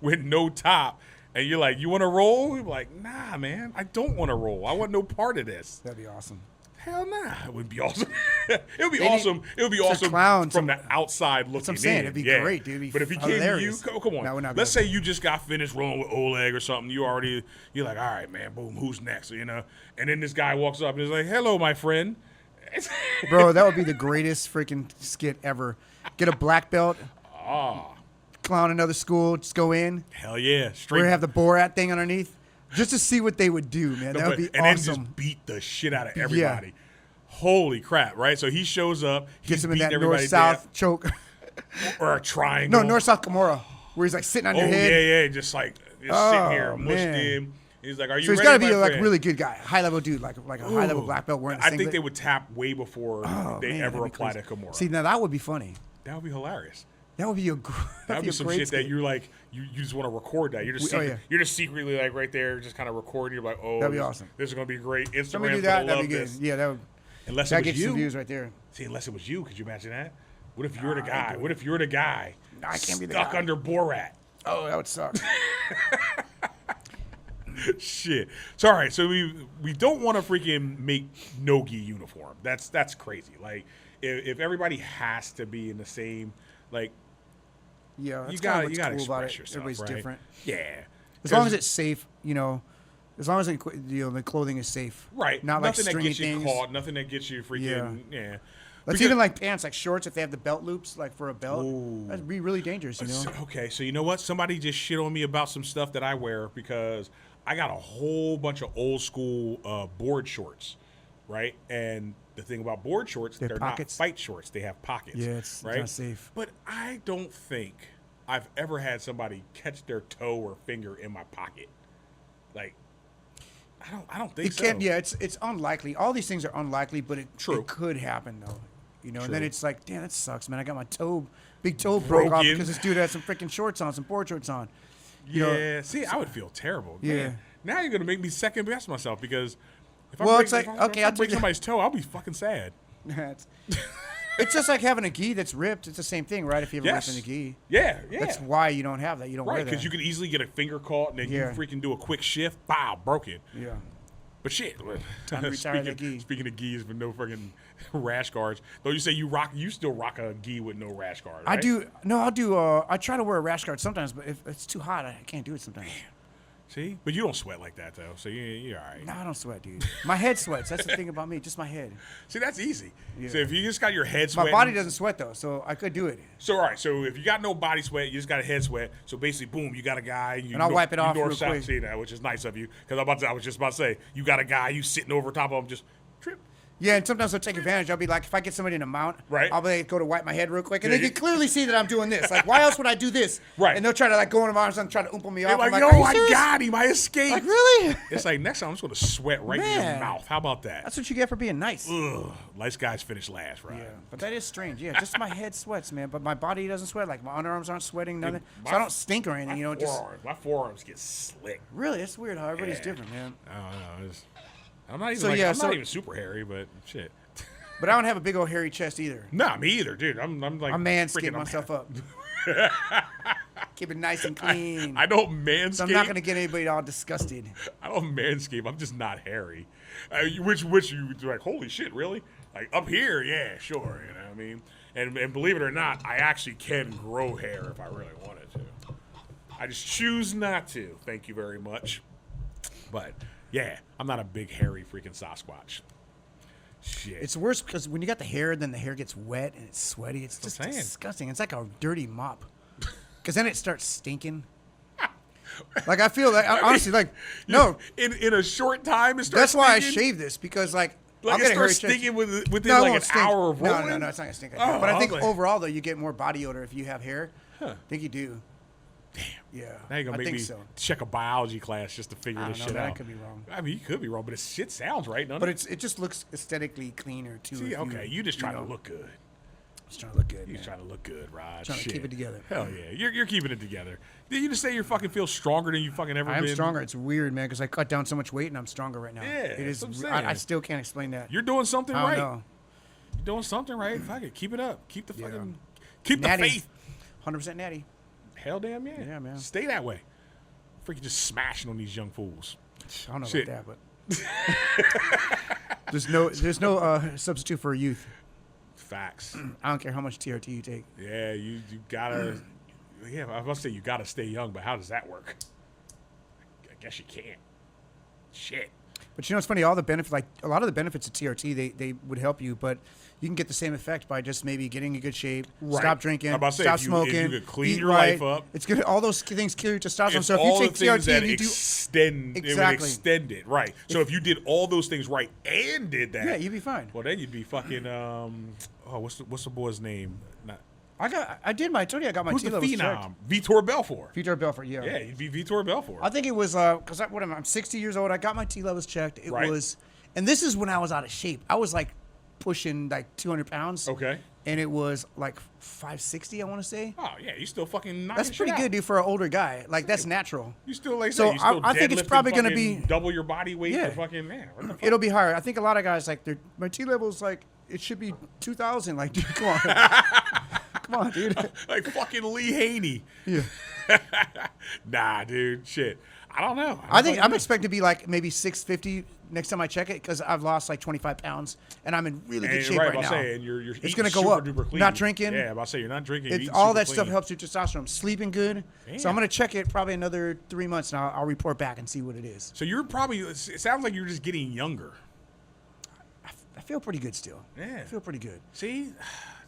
with no top, and you're like, "You want to roll?" You're like, "Nah, man, I don't want to roll. I want no part of this." That'd be awesome. Hell nah, it would be awesome. It would be awesome. It would be awesome clown, from the outside looking what I'm saying. in. It'd be Yeah. great, dude. It'd be But if he came to you, hilarious. come on. No, we're not Let's gonna- say you just got finished rolling with Oleg or something. You're like, all right, man, boom, who's next? You know, and then this guy walks up and is like, "Hello, my friend." Bro, that would be the greatest freaking skit ever. Get a black belt. Clown another school. Just go in. Hell yeah, straight. We have the Borat thing underneath. Just to see what they would do, man. That would be and then awesome. just beat the shit out of everybody. Holy crap, right? So he shows up, he's Gets him in beating that everybody north-south choke. down, or a triangle. No, north-south Kimura, where he's like sitting on Oh your head. yeah, just sitting here, mushed man. in. He's like, "Are you So he's ready, got to be my like friend?" really good guy, high level dude, like a high level black belt wearing a I singlet. think they would tap way before they Man, ever that'd be apply to crazy. Kimura. See, now that would be funny. That would be hilarious. That would be a That would be some shit that you're like, you just want to record that. You're just you're just secretly like right there, just kind of recording. You're like, "Oh, That'd be this, awesome. This is gonna be great." Instagram's Somebody do gonna that. That'd love be good. this. Yeah, that would. Unless That it was gets you some you. views right there. See, unless it was you, could you imagine that? What if you're the guy? do What if you're the guy? No, I can't be the stuck guy. under Borat. Oh, that would suck. Shit. So all right, so we don't want to freaking make no-gi uniform. That's crazy. Like if everybody has to be in the same, like Yeah, you that's got kinda you got to what's cool about express it. yourself. Everybody's right? different. Yeah. As long as it's safe, you know. As long as the clothing is safe. right, Not nothing like that stringy gets you things. caught, nothing that gets you freaking yeah. That's Because- even like pants, like shorts. If they have the belt loops, like for a belt, Ooh. that'd be really dangerous. You know. Okay, so you know what? Somebody just shit on me about some stuff that I wear because I got a whole bunch of old school board shorts, right? And the thing about board shorts, They have they're pockets? not fight shorts. They have pockets. Yeah, it's right? not safe. But I don't think I've ever had somebody catch their toe or finger in my pocket. Like, I don't think It so. can't. Yeah, it's unlikely. All these things are unlikely, but it True. could happen though. You know, and True. then it's like, damn, that sucks, man. I got my big toe broke off Broken. because this dude had some freaking shorts on, some board shorts on. You Yeah. know, See, I would feel terrible. Yeah. Man, now you're gonna make me second guess myself because if Well, I break, it's like, if I okay, I'll break take it. somebody's toe, I'll be fucking sad. it's just like having a gi that's ripped. It's the same thing, right? If you have a rip Yes. in the gi, Yeah. that's why you don't have that. You don't Right, wear because that. you could easily get a finger caught and then Yeah. you freaking do a quick shift, bow, broken. Yeah. But shit, Time to retire that speaking, gi. speaking of gis with no freaking rash guards, though you say you still rock a gi with no rash guard. I right? do. No, I'll do. I try to wear a rash guard sometimes, but if it's too hot, I can't do it sometimes. See, but you don't sweat like that though, so you're all right. No, I don't sweat, dude. My head sweats. That's the thing about me. Just my head. See, that's easy. Yeah. So if you just got your head My sweating, body doesn't sweat though, so I could do it. So all right, so if you got no body sweat, you just got a head sweat. So basically, boom, you got a guy. You And I'll wipe it off north, real south, quick. See that, which is nice of you, because I was just about to say, you got a guy, you sitting over top of him, just trip. Yeah, and sometimes I'll take advantage. I'll be like, if I get somebody in a mount, Right. I'll be like, go to wipe my head real quick, and Yeah, they you- can clearly see that I'm doing this. Like, why else would I do this? Right. And they'll try to like go in my arms and try to oompa me They're off. like, I'm yo, "Are you I serious?" got him, I escaped. Like, really? It's like next time I'm just gonna sweat right in your Man. mouth. How about that? That's what you get for being nice. Ugh, nice guys finish last, right? Yeah, but that is strange. Yeah, just my head sweats, man. But my body doesn't sweat. Like my underarms aren't sweating, nothing. my- So I don't stink or anything. You know, just My forearms get slick. really, it's weird how everybody's Yeah. different, man. I don't know. I'm not even So, yeah, I'm so- not even super hairy, but shit. But I don't have a big old hairy chest either. Nah, me either, dude. I'm like I freaking- manscape myself up. Keep it nice and clean. I don't manscape. So I'm not gonna get anybody all disgusted. I don't manscape. I'm just not hairy. Which you like? Holy shit, really? Like up here, yeah, sure. You know what I mean? And believe it or not, I actually can grow hair if I really wanted to. I just choose not to. Thank you very much. But yeah, I'm not a big hairy freaking Sasquatch. Shit. It's worse because when you got the hair, then the hair gets wet and it's sweaty. It's just I'm saying. disgusting. It's like a dirty mop. Because then it starts stinking. Like I feel like honestly, like no, in a short time, it starts that's why I stinking? shave this because like I'll Like get it a starts hairy stinking within No, it like an won't stink. hour of rolling. No, it's not gonna stink. Like Oh, that. But I think okay. overall though, you get more body odor if you have hair. Huh. I think you do. Damn. Yeah, Now you're gonna I make think me so. check a biology class just to figure I this don't shit know, man, out. I could be wrong. I mean, you could be wrong, but it shit sounds right. None But of it just looks aesthetically cleaner too. See, if okay, you just trying to know, look good. Just trying to look good. You're Man. trying to look good, Rod. Trying to Shit. keep it together. Hell yeah, you're keeping it together. Did you just say you fucking feel stronger than you fucking ever I am been? stronger. It's weird, man, because I cut down so much weight and I'm stronger right now. Yeah, it is. that's what I'm I saying. still can't explain that. You're doing something I don't right. know. You're doing something right. Fuck it, keep it up. Keep the Yeah. fucking, keep the Natty. faith. 100% natty. Hell damn yeah. Yeah, man. Stay that way. Freaking just smashing on these young fools. I don't know Shit. about that, but there's no substitute for youth. Facts. I don't care how much TRT you take. Yeah, you gotta. Yeah, I was gonna say you gotta stay young, but how does that work? I guess you can't. Shit. But you know, it's funny. All the benefits, like a lot of the benefits of TRT, they would help you, but you can get the same effect by just maybe getting in good shape, Right. stop drinking, I'm about to say, stop if you smoking, could clean eat your right. life up. It's good. All those things kill your testosterone. It's So if all you the take things TRT that and you do, extend, it would Exactly. extend it, right? So if you did all those things right and did that, yeah, you'd be fine. well, then you'd be fucking. What's the boy's name? Not, I did my. I told you I got my who's T the levels checked. phenom? Vitor Belfort. Vitor Belfort, yeah. Yeah, you'd be Vitor Belfort. I think it was because I'm 60 years old. I got my T levels checked. It Right. was, and this is when I was out of shape. I was like pushing like 200 pounds. Okay. And it was like 560, I want to say. Oh yeah, you still fucking knocking That's pretty shit out. good, dude, for an older guy. Like that's natural. You still like So you still I think it's deadlifting probably gonna fucking be- double your body weight. Yeah. For fucking man. What the fuck? It'll be higher. I think a lot of guys like my T levels like it should be 2,000. Like, dude, come on, come on, dude. Like fucking Lee Haney. Yeah. Nah, dude. Shit. I don't know. I think I'm expecting to be like maybe 650 next time I check it because I've lost like 25 pounds and I'm in really good shape right I'll now. say, and you're It's eating gonna go super up. duper clean. Not drinking. Yeah, I'll say you're not drinking. You're It's eating all super that stuff clean. helps your testosterone. Sleeping good. So I'm Damn. gonna check it probably another 3 months and I'll report back and see what it is. So you're probably. It sounds like you're just getting younger. I feel pretty good still. Yeah. I feel pretty good. See,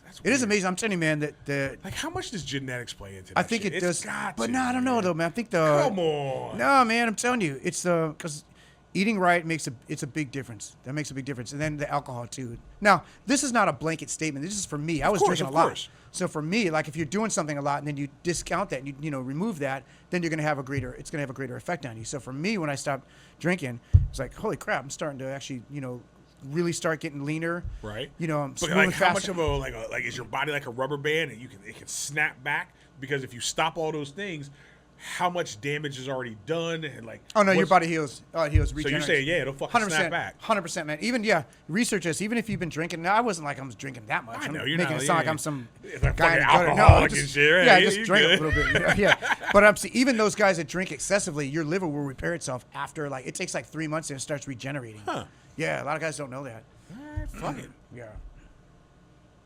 that's It is weird. amazing. I'm telling you, man, that Like, how much does genetics play into that? I think shit? it It's does. got But to, no, I don't know man. though, man. I think the Come on. No, man, I'm telling you, it's because eating right it's a big difference. That makes a big difference, and then the alcohol too. Now, this is not a blanket statement. This is for me. I was course, drinking of a lot, course. so for me, like if you're doing something a lot and then you discount that and you remove that, then you're gonna have a greater. It's gonna have a greater effect on you. So for me, when I stopped drinking, it's like holy crap, I'm starting to actually really start getting leaner. Right. I'm But moving like, how faster. much of like is your body like a rubber band, and it can snap back? Because if you stop all those things, how much damage is already done? And like, Oh no, your what's- body heals. Heals. So you're regenerates. saying, yeah, it'll fucking snap back. 100%, man. Even research this. Even if you've been drinking, now I wasn't like I was drinking that much. I know, I'm you're making not, it sound like yeah. I'm some It's like guy in the fucking gutter. alcoholic just, and shit, right? Yeah, I You- just you drank good. a little bit. Yeah. But I'm see, even those guys that drink excessively, your liver will repair itself after like it takes like 3 months and it starts regenerating. Huh. Yeah, a lot of guys don't know that. All right, fuck it. Yeah.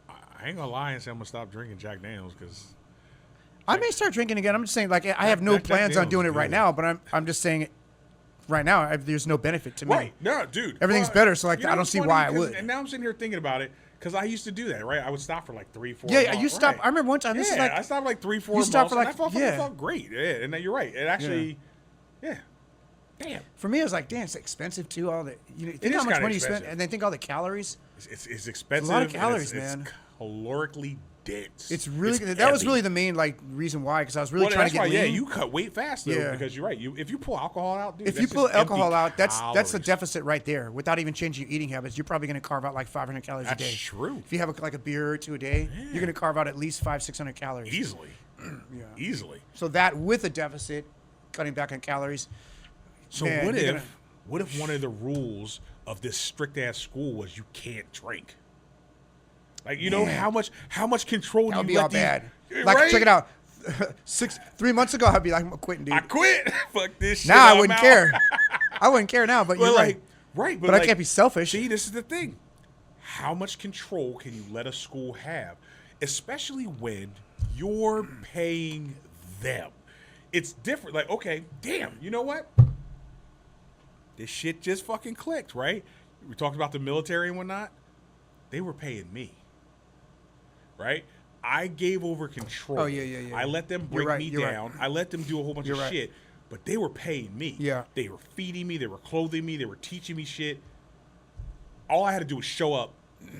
I ain't gonna lie and say I'm gonna stop drinking Jack Daniels because I may start drinking again. I'm just saying, like, I have no Jack plans on Daniels doing it is right good. now, but I'm just saying it right now. There's no benefit to me. right, no, dude, Everything's better, so, like, you know I don't what's see funny? why I 'Cause- would. And now I'm sitting here thinking about it because I used to do that. Right, I would stop for like 3-4. Yeah, months. you stopped. Right. I remember one time. This is like I stopped like 3-4 you months. stopped for, and like- I felt, yeah. felt great. Yeah, and then you're right. It actually, yeah. Damn, for me, it was like, damn, it's expensive too. All the think is how much kinda money you spend, expensive. and then think all the calories. it's expensive. lot of and calories, it's man. calorically dense. It's really It's that was heavy. really the main like reason why, because I was really Well, trying that's to get why, lean. yeah, you cut weight fast though, Yeah. because you're right. If you pull alcohol out, dude, If you that's pull just alcohol empty out, that's the calories. deficit right there. Without even changing your eating habits, you're probably going to carve out like 500 calories That's a day. true. If you have like a beer or two a day, you're going to carve out at least 500-600 calories. Easily, Yeah. easily. So that with a deficit, cutting back on calories. So man, what you're if gonna- what if one of the rules of this strict ass school was you can't drink? Like you know Man. how much control That do would you be let all these, bad. Right? Like, check it out. 3 months ago, I'd be like, I'm quitting, dude. I quit. Fuck this shit. Now I I'm wouldn't out. care. I wouldn't care now, but But you're like, right. but But I like, can't be selfish. See, this is the thing. How much control can you let a school have, especially when you're paying them? It's different. Like, okay, damn, you know what? This shit just fucking clicked, right? We talked about the military and whatnot. They were paying me, right? I gave over control. Oh, yeah. I let them You're break right, me you're right. down. I let them do a whole bunch You're of right. shit. but they were paying me. Yeah. They were feeding me. They were clothing me. They were teaching me shit. All I had to do was show up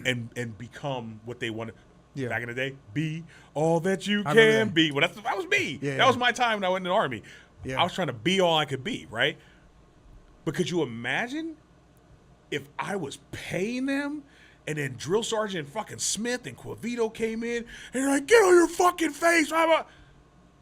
and become what they wanted. Yeah. Back in the day, be all that you I remember can that. be. Well, that was me. Yeah, that was my time when I went in the Army. Yeah. I was trying to be all I could be, right? But could you imagine if I was paying them and then Drill Sergeant fucking Smith and Quavito came in and they're like, get on your fucking face. I'm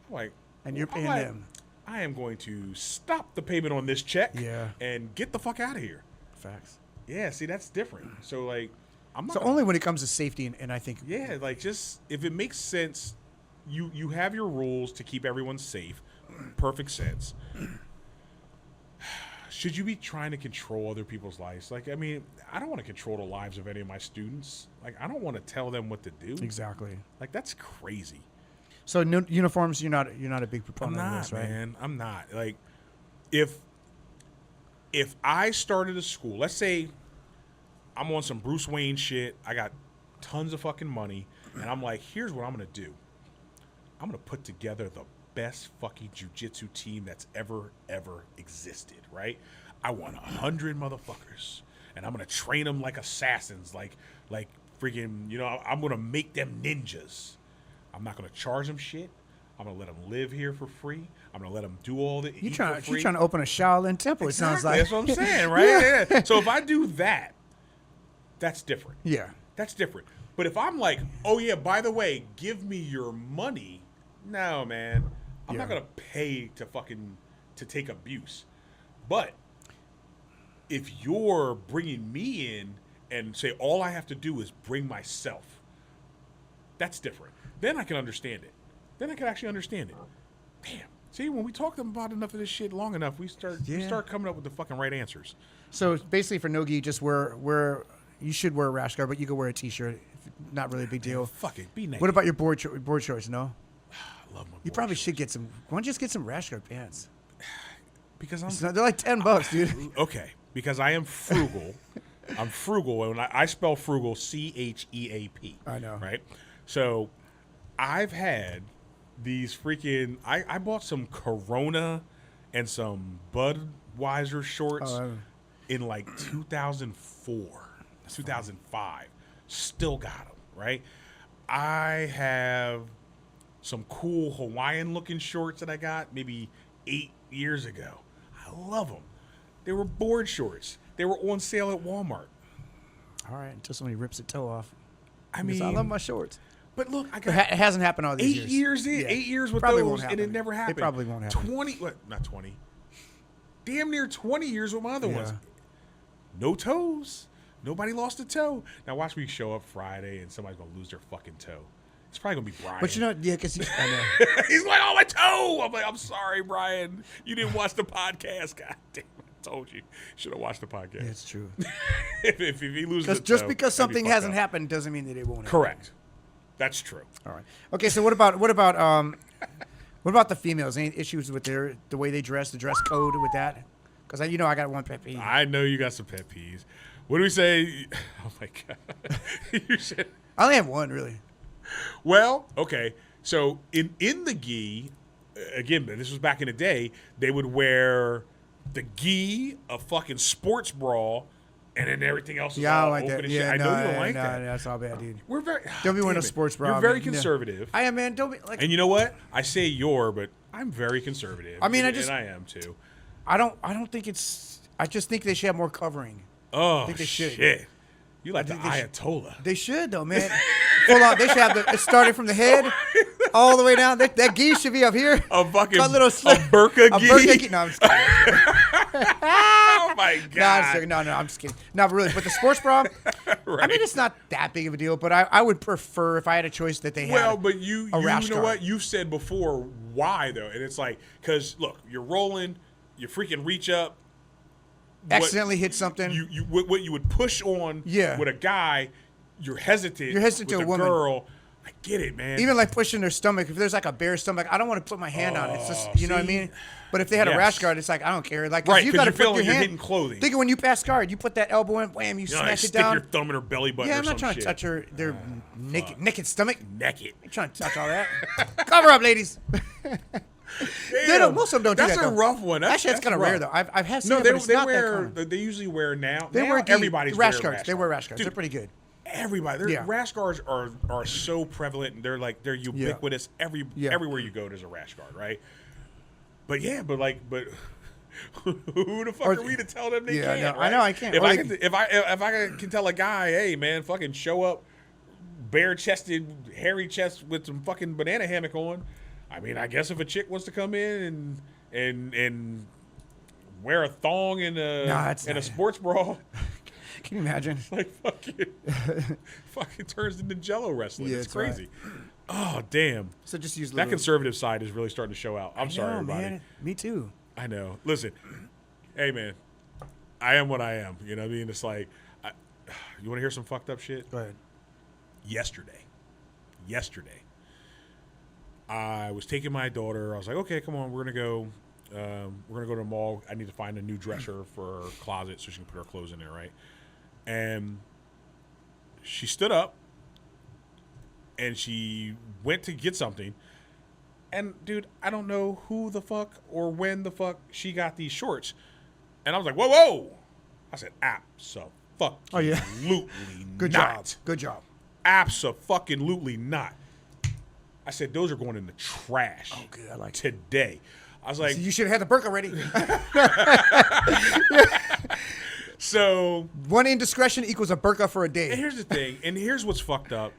like, And you're paying like, them. I am going to stop the payment on this check Yeah. and get the fuck out of here. Facts. Yeah, see, that's different. So, like, I'm not. So only when it comes to safety, and I think. Yeah, like, just if it makes sense, you have your rules to keep everyone safe. Perfect sense. Should you be trying to control other people's lives? Like, I mean, I don't want to control the lives of any of my students. Like, I don't want to tell them what to do. Exactly. Like, that's crazy. So no, uniforms, you're not a big I'm proponent not, of this, right? man. I'm not. Like, if I started a school, let's say I'm on some Bruce Wayne shit, I got tons of fucking money, and I'm like, here's what I'm gonna do. I'm gonna put together the best fucking jiu-jitsu team that's ever existed, right? I want 100 motherfuckers, and I'm gonna train them like assassins, like freaking, you know, I'm gonna make them ninjas. I'm not gonna charge them shit. I'm gonna let them live here for free. I'm gonna let them do all the You eat trying for free. to open a Shaolin temple? It sounds like That's what I'm saying, right? Yeah. So if I do that, that's different. Yeah. That's different. But if I'm like, oh yeah, by the way, give me your money. No, man. I'm not Yeah. gonna pay to take abuse. But if you're bringing me in and say all I have to do is bring myself, that's different. Then I can understand it. Then I can actually understand it. Damn. See, when we talk about enough of this shit long enough, we start coming up with the fucking right answers. So basically, for no-gi, just wear. You should wear a rash guard, but you could wear a t-shirt. Not really a big deal. Fuck it. Be naked. What about your board shorts? No. I love my You board probably shorts. should get some. Why don't you just get some rash guard pants? Because I'm They're like $10, dude. okay. Because I am frugal. I'm frugal, and I spell frugal CHEAP. I know. Right? So I've had these freaking. I bought some Corona and some Budweiser shorts in like 2004, 2005. Still got them, right? I have some cool Hawaiian looking shorts that I got maybe 8 years ago. I love them. They were board shorts. They were on sale at Walmart. All right, until somebody rips a toe off. I Because mean, I love my shorts. but look, I It got hasn't happened all these 8 years in, Yeah. 8 years with Probably those, won't and happen. it never happened. It probably won't happen. 20, what? Not 20. Damn near 20 years with my other Yeah. ones. No toes. Nobody lost a toe. Now watch me show up Friday and somebody's gonna lose their fucking toe. It's probably gonna be Brian. But you know, yeah, because I know. He's like, oh, my toe. I'm like, I'm sorry, Brian. You didn't watch the podcast. God damn it. I told you. Should have watched the podcast. Yeah, it's true. if he loses a toe, Just because that'd be something fucked hasn't up. happened doesn't mean that it won't. Correct. That's true. All right. Okay. So what about the females? Any issues with the way they dress, the dress code with that? Because I got one pet peeve. I know you got some pet peeves. What do we say? Oh my god. You should. I only have one really. Well, okay. So in the gi, again, this was back in the day. They would wear the gi, a fucking sports bra, and then everything else is Yeah, I all don't like open that. and shit. Yeah, I know you don't like no, that. that's all bad, dude. We're very. Don't be wearing damn a it. sports bra. You're very man. No. conservative. I am, man. Don't be like. And you know what? I say you're, but I'm very conservative. I mean, and I am too. I don't think it's. I just think they should have more covering. Oh, think they should. shit. You like the think they should. Ayatollah. They should though, man. Full on. They should have it started from the head all the way down. That gi should be up here. A fucking Got little a burqa gi. burqa gi. No, I'm just kidding. Oh my god. No, I'm just kidding. No, I'm just kidding. No, but really, but the sports bra. Right. I mean, it's not that big of a deal, but I would prefer if I had a choice that they Well, had. but you rash know guard. what? You've said before why though, and it's like because look, you're rolling, you freaking reach up, Accidentally hit something. what you would push on Yeah. with a guy, you're hesitant. You're hesitant with to a a woman. girl. I get it, man. Even like pushing their stomach. If there's like a bare stomach, I don't want to put my hand on it. It's just, you know what I see? mean? But if they had a Yes. rash guard, it's like, I don't care. Like, 'cause Right, you 'cause got to you feel put like your you're hand. hitting clothing. Think of when you pass guard, you put that elbow in, wham, you You know, like smash it stick down. your thumb in her belly button Yeah, or I'm some not trying shit. to touch their naked stomach. Naked. I'm trying to touch all that. Cover up, ladies. Most of them don't do That's that. a rough one. That's Actually, that's kind of rough. rare though. I've had seen No, it, they, but it's they not that wear. common. They usually wear now. They now wear everybody's rash wearing guards. They wear rash guards. Dude, They're pretty good. everybody. Yeah. Rash guards are so prevalent. And they're ubiquitous. Yeah. Everywhere you go, there's a rash guard, right? But who the fuck are we to tell them they can't? No, right? I know I can't. If I can tell a guy, hey man, fucking show up, bare chested, hairy chest with some fucking banana hammock on. I mean, I guess if a chick wants to come in and wear a thong and a sports bra. Can you imagine? Like fucking turns into Jello wrestling. Yeah, it's that's crazy. right. Oh damn! So just use That conservative side is really starting to show out. I'm sorry, everybody. Man. Me too. I know. Listen, hey man, I am what I am. You know what I mean? It's like, you want to hear some fucked up shit? Go ahead. Yesterday, I was taking my daughter. I was like, okay, come on, we're gonna go. We're gonna go to the mall. I need to find a new dresser for her closet so she can put her clothes in there, right? And she stood up and she went to get something. And dude, I don't know who the fuck or when the fuck she got these shorts. And I was like, whoa. I said, absolutely Good not. job. Good job. Absolutely not. I said, those are going in the trash. Oh, good. I like today. I was like, so you should have had the burqa ready. So one indiscretion equals a burqa for a day. And here's the thing, and here's what's fucked up.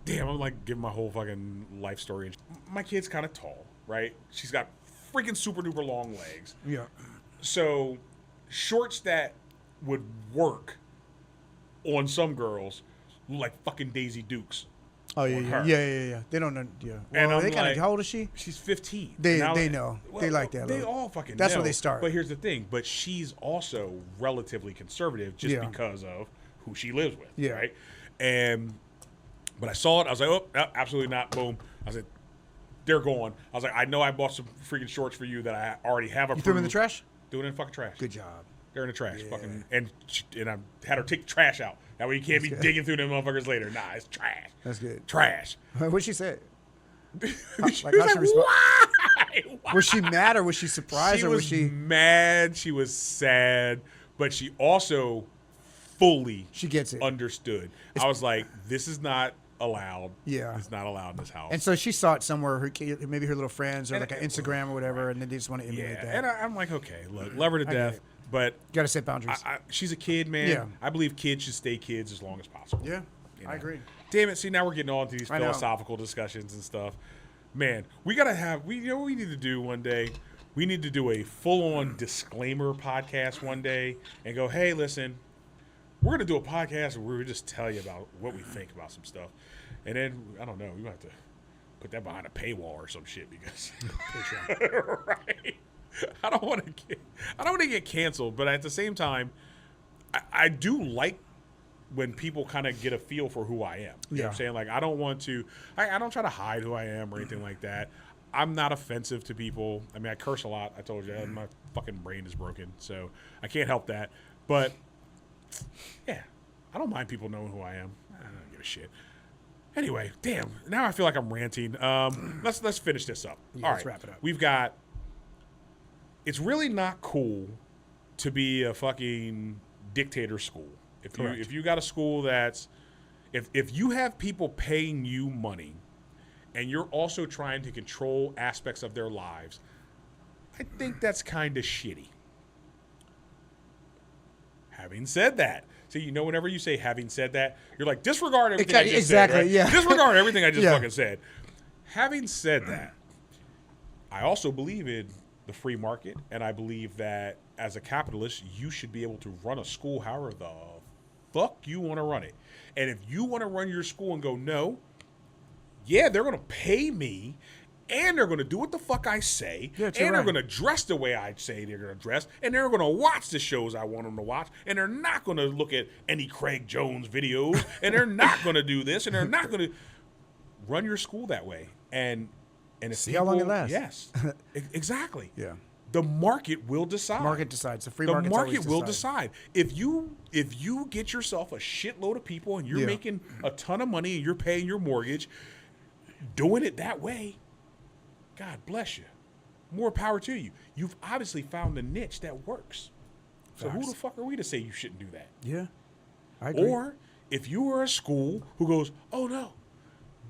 Damn, I'm like giving my whole fucking life story. My kid's kind of tall, right? She's got freaking super duper long legs. Yeah. So shorts that would work on some girls look like fucking Daisy Dukes. Oh yeah. They don't know. Yeah. And Well, I'm they kind of. like, How old is she? She's 15. They Now, know. They like that. They little. all fucking That's know. where they start. But here's the thing. But she's also relatively conservative just because of who she lives with. Yeah. Right. But I saw it. I was like, oh, no, absolutely not. Boom. I said, they're gone. I was like, I know I bought some freaking shorts for you that I already have approved. You threw them in the trash? Threw it in the fucking trash. Good job. They're in the trash. Yeah. Fucking and I had her take the trash out. That way you can't be digging through them motherfuckers later. Nah, it's trash. That's good. Trash. What'd she say? She was like, why? Was she mad or was she surprised or was she mad? She was sad, but she also fully She gets it. understood. I was like, this is not allowed. Yeah. It's not allowed in this house. And so she saw it somewhere, maybe her little friends or like an Instagram or whatever, and then they just want to emulate that. And I'm like, okay, look, love her to get death, it. but Got to set boundaries. she's a kid, man. Yeah. I believe kids should stay kids as long as possible. Yeah, You know? I agree. Damn it! See, now we're getting on to these I know. philosophical discussions and stuff. Man, we gotta have. You know what we need to do one day? We need to do a full-on disclaimer podcast one day and go, hey, listen, we're gonna do a podcast where we just tell you about what we think about some stuff, and then I don't know, we might have to put that behind a paywall or some shit because, right? I don't want to get canceled, but at the same time, I do like when people kind of get a feel for who I am. You know what I'm saying? Like, I don't want to, I don't try to hide who I am or anything like that. I'm not offensive to people. I mean, I curse a lot. I told you, my fucking brain is broken, so I can't help that. But, yeah, I don't mind people knowing who I am. I don't give a shit. Anyway, damn, now I feel like I'm ranting. Let's finish this up. Yeah, All let's right, wrap it up. We've got, it's really not cool to be a fucking dictator school. If you got a school that's, if you have people paying you money and you're also trying to control aspects of their lives, I think that's kind of shitty. Having said that, so whenever you say having said that, you're like, disregard everything I just said. Right? Yeah. Disregard everything I just fucking said. Having said that, I also believe in the free market, and I believe that as a capitalist, you should be able to run a school however the fuck you want to run it. And if you want to run your school and go, no, yeah, they're going to pay me, and they're going to do what the fuck I say, and they're going to dress the way I say they're going to dress, and they're going to watch the shows I want them to watch, and they're not going to look at any Craig Jones videos, and they're not going to do this, and they're not going to run your school that way. And if see how long it lasts. Yes, exactly. Yeah. The market will decide. Market decides. The market will decide. If you get yourself a shitload of people and you're making a ton of money and you're paying your mortgage, doing it that way, God bless you. more power to you. You've obviously found a niche that works. So who Facts. the fuck are we to say you shouldn't do that? Yeah, I agree. Or if you were a school who goes, oh no,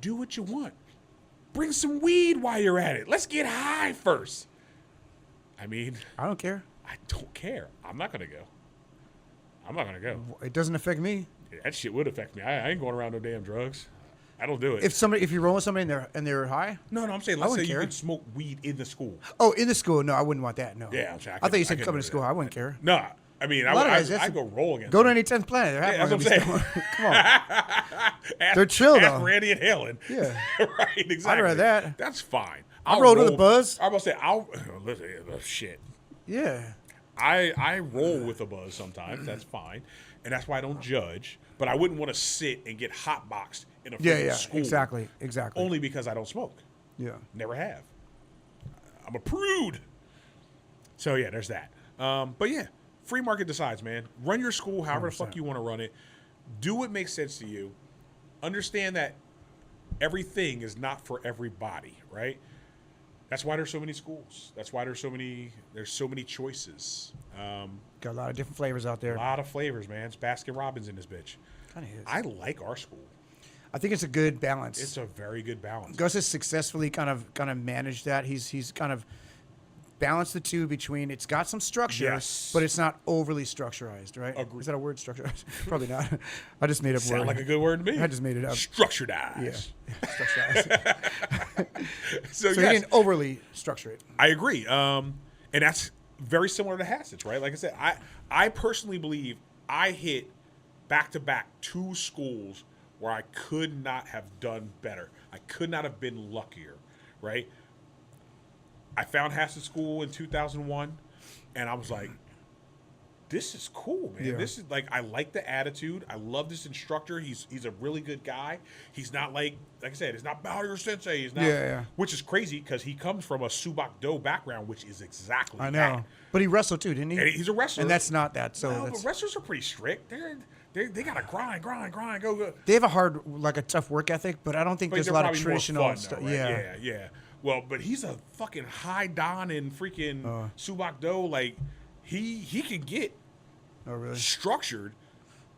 do what you want. Bring some weed while you're at it. Let's get high first. I mean, I don't care. I don't care. I'm not going to go. I'm not going to go. It doesn't affect me. That shit would affect me. I ain't going around no damn drugs. I don't do it. If you roll with somebody and they're high. No, I'm saying let's say wouldn't you care. can smoke weed in the school. Oh, in the school? No, I wouldn't want that. No. Yeah, I'm saying, I thought you said couldn't coming do to school. that. I wouldn't care. No, I mean, A lot of guys, I go roll against Go to them. any 10th planet. They're Yeah, happy. that's what I'm saying. Come on. They're chill, ask though. Randy and Helen. Yeah. Right, exactly. I'd rather that. That's fine. I'll roll to the buzz. I'm going to say, listen, shit. Yeah. I roll with a buzz sometimes. That's fine. And that's why I don't judge. But I wouldn't want to sit and get hotboxed in a freaking school. Exactly. Only because I don't smoke. Yeah. Never have. I'm a prude. So, yeah, there's that. But, yeah, free market decides, man. Run your school however the fuck 100%. you want to run it. Do what makes sense to you. Understand that everything is not for everybody, right? That's why there's so many schools. That's why there's so many choices. Got a lot of different flavors out A there. lot of flavors, man. It's Baskin Robbins in this bitch. Kind of is. I like our school. I think it's a good balance. It's a very good balance. Gus has successfully kind of managed that. He's kind of balanced the two between it's got some structure, Yes. but it's not overly structurized, right? Agreed. Is that a word, structurized? Probably not. I just made up a Sound word. like a good word to me. I just made it up. Structured Yeah, eyes. structurized. So, So yes, he didn't overly structure it. I agree. And that's very similar to Hassage, right? Like I said, I personally believe I hit back-to-back 2 schools where I could not have done better. I could not have been luckier, right? I found Hassage School in 2001, and I was like, this is cool, man. Yeah. This is like, I like the attitude. I love this instructor. He's a really good guy. He's not like I said, it's not Bowyer Sensei. He's not, Yeah. which is crazy because he comes from a Subak Do background, which is exactly I know. that. But he wrestled too, didn't he? And he's a wrestler. And that's not that. So No, that's, but wrestlers are pretty strict. They got to grind, go. they have a hard, like a tough work ethic, but I don't think But there's they're a lot of probably more traditional fun, stuff. though, right? Yeah. Yeah. Well, but he's a fucking high don in freaking Subak Do. Like, he could get Oh, really? structured,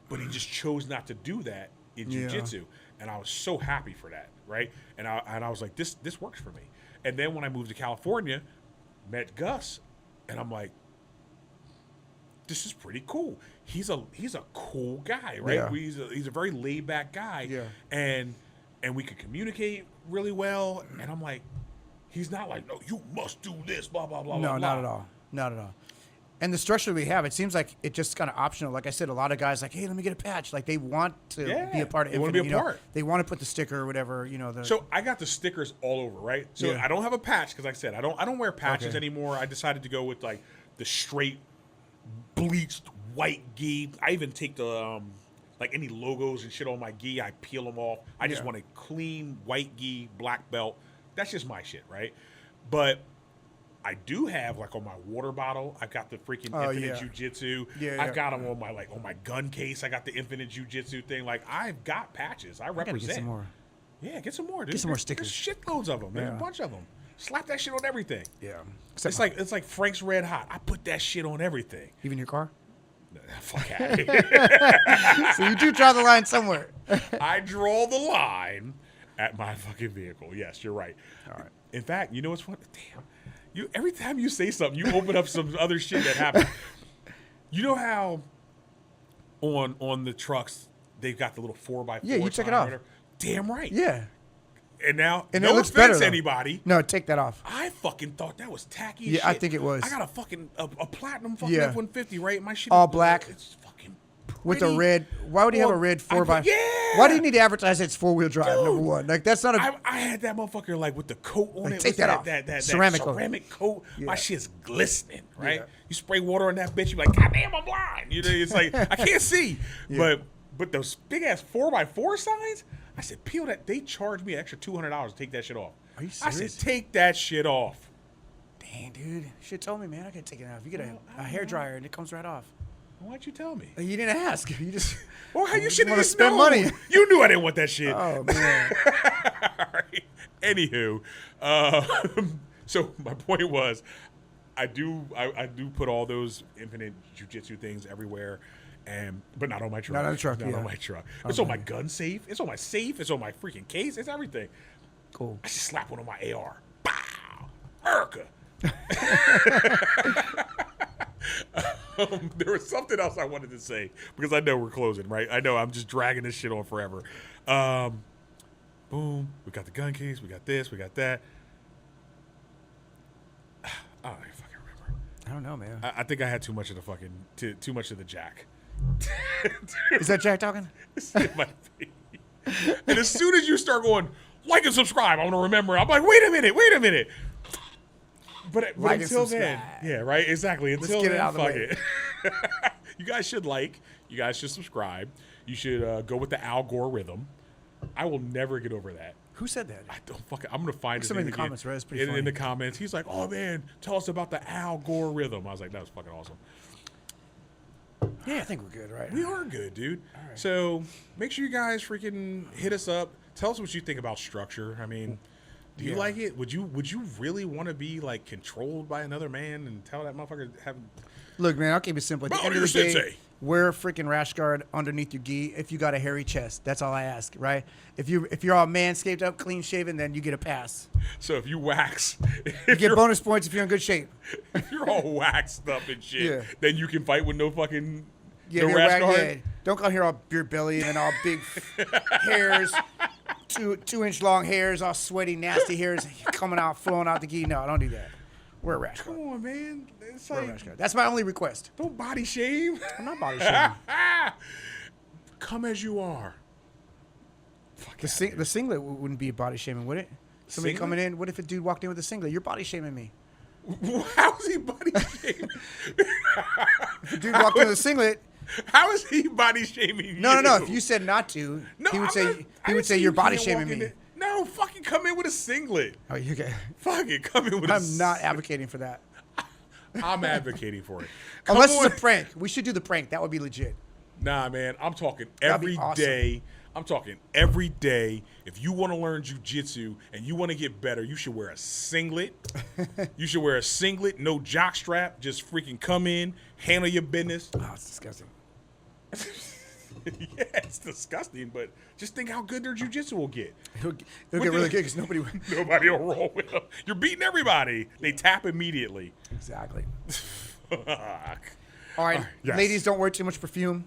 but he just chose not to do that in Yeah. jiu-jitsu. And I was so happy for that, right? And I was like, this works for me. And then when I moved to California, met Gus, and I'm like, this is pretty cool. He's a cool guy, right? Yeah. He's a very laid back guy. Yeah. And we could communicate really well. And I'm like, he's not like, no, you must do this, blah, blah, blah, No, blah, not blah. at all. Not at all. And the structure we have, it seems like it's just kind of optional. Like I said, a lot of guys like, hey, let me get a patch. Like they want to Yeah, be a part of they wanna Infinite. be a you know? part. They want to put the sticker or whatever. You know. So I got the stickers all over, right? So Yeah. I don't have a patch because, like I said, I don't wear patches Okay. anymore. I decided to go with like the straight bleached white gi. I even take the like any logos and shit on my gi, I peel them off. I just Yeah. want a clean white gi, black belt. That's just my shit, right? But I do have like on my water bottle, I've got the freaking Infinite yeah. Jiu-Jitsu. Yeah, I've yeah. got them on my gun case. I got the Infinite Jiu-Jitsu thing. Like I've got patches. I I gotta represent. get some more. Yeah, get some more, dude. Get some more There's stickers. shitloads of them. There's a Yeah. bunch of them. Slap that shit on everything. Yeah. It's like Frank's Red Hot. I put that shit on everything. Even your car. Fuck out of here. So you do draw the line somewhere. I draw the line at my fucking vehicle. Yes, you're right. All right. In fact, you know what's funny? Damn. Every time you say something, you open up some other shit that happened. You know how on the trucks they've got the little 4x4. Yeah, you took it sign or off. whatever? Damn right. Yeah. And now, And no it looks offense better, though. anybody. No, take that off. I fucking thought that was tacky. Yeah, as I shit. think it was. I got a fucking a platinum fucking Yeah. F-150, right? My shit All is- black. It's fucking With a pretty. red. Why would you have a Well, red I 4x? yeah. Why do you need to advertise it's 4-wheel drive? Dude. Number one. Like that's not a. I had that motherfucker like with the coat on Like, it. take What's that off. That Ceramic ceramic coat. coat. My Yeah. shit's glistening, right? Yeah. You spray water on that bitch, you're like, God damn, I'm blind. You know, it's like I can't see. Yeah. But those big ass 4x4 signs, I said, peel that. They charged me an extra $200 to take that shit off. Are you I serious? said, take that shit off. Dang, dude. Shit told me, man. I gotta take it off. You get a hair dryer and it comes right off. Why'd you tell me? You didn't ask. You just. Well, how you should have wanna just spend known. money. You knew I didn't want that shit. Oh man. All right. Anywho, So my point was, I do put all those infinite jujitsu things everywhere, but not on my truck. Not on the truck, Not yeah. on my truck. It's on my gun safe. It's on my safe. It's on my freaking case. It's everything. Cool. I just slap one on my AR. Bow, America. There was something else I wanted to say because I know we're closing, right? I know I'm just dragging this shit on forever. Boom. We got the gun case. We got this. We got that. I don't even fucking remember. I don't know, man. I think I had too much of the too much of the jack. Is that Jack talking? It might be. And as soon as you start going, like and subscribe, I want to remember. I'm like, wait a minute. But Like and until then, subscribe. yeah, right, exactly. Until get it then, out of the fuck way. it. You guys should like. You guys should subscribe. You should go with the algorithm. I will never get over that. Who said that? I don't fucking. I'm gonna find his Somebody name in the again. comments, right? It's pretty in funny. the comments, he's like, "Oh man, tell us about the algorithm." I was like, "That was fucking awesome." Yeah, I think we're good, right? We are good, dude. So make sure you guys freaking hit us up. Tell us what you think about structure. I mean, do you Yeah. like it? Would you really want to be like controlled by another man and tell that motherfucker have? Look, man, I'll keep it simple. At the Bow end to of the your day, sensei. wear a freaking rash guard underneath your gi if you got a hairy chest. That's all I ask, right? If you're all manscaped up, clean shaven, then you get a pass. So if you wax, You get bonus points if you're in good shape. if you're all waxed up and shit, Yeah. then you can fight with no fucking Yeah, no if you're rash guard. yeah. Don't come here all beer belly and all big hairs, 2-inch long hairs, all sweaty, nasty hairs coming out, flowing out the gi. No, don't do that. Wear a rash guard. Come on, man. It's Wear a like rash guard. That's my only request. don't body shame. I'm not body shaming. Come as you are. The singlet wouldn't be body shaming, would it? Somebody Singlet? coming in. What if a dude walked in with a singlet? You're body shaming me. How is he body shaming? If a dude walked in with a singlet. How is he body shaming you? No. If you said not to, No, he would I'm say not- I he didn't would say see you're you body can't shaming walk in me. there. No, fucking come in with a singlet. Oh, you okay? Fucking come in with a I'm not advocating for that. I'm advocating for it. Come Unless on. it's a prank. We should do the prank. That would be legit. Nah, man, I'm talking That'd be every awesome. day. I'm talking every day. If you want to learn jujitsu and you want to get better, you should wear a singlet. You should wear a singlet, no jock strap. Just freaking come in, handle your business. Oh, it's disgusting. Yeah, it's disgusting, but just think how good their jujitsu will get. He'll What get the- really good because nobody. Nobody will roll with them. You're beating everybody. They tap immediately. Exactly. Fuck. All right, Yes. ladies, don't wear too much perfume.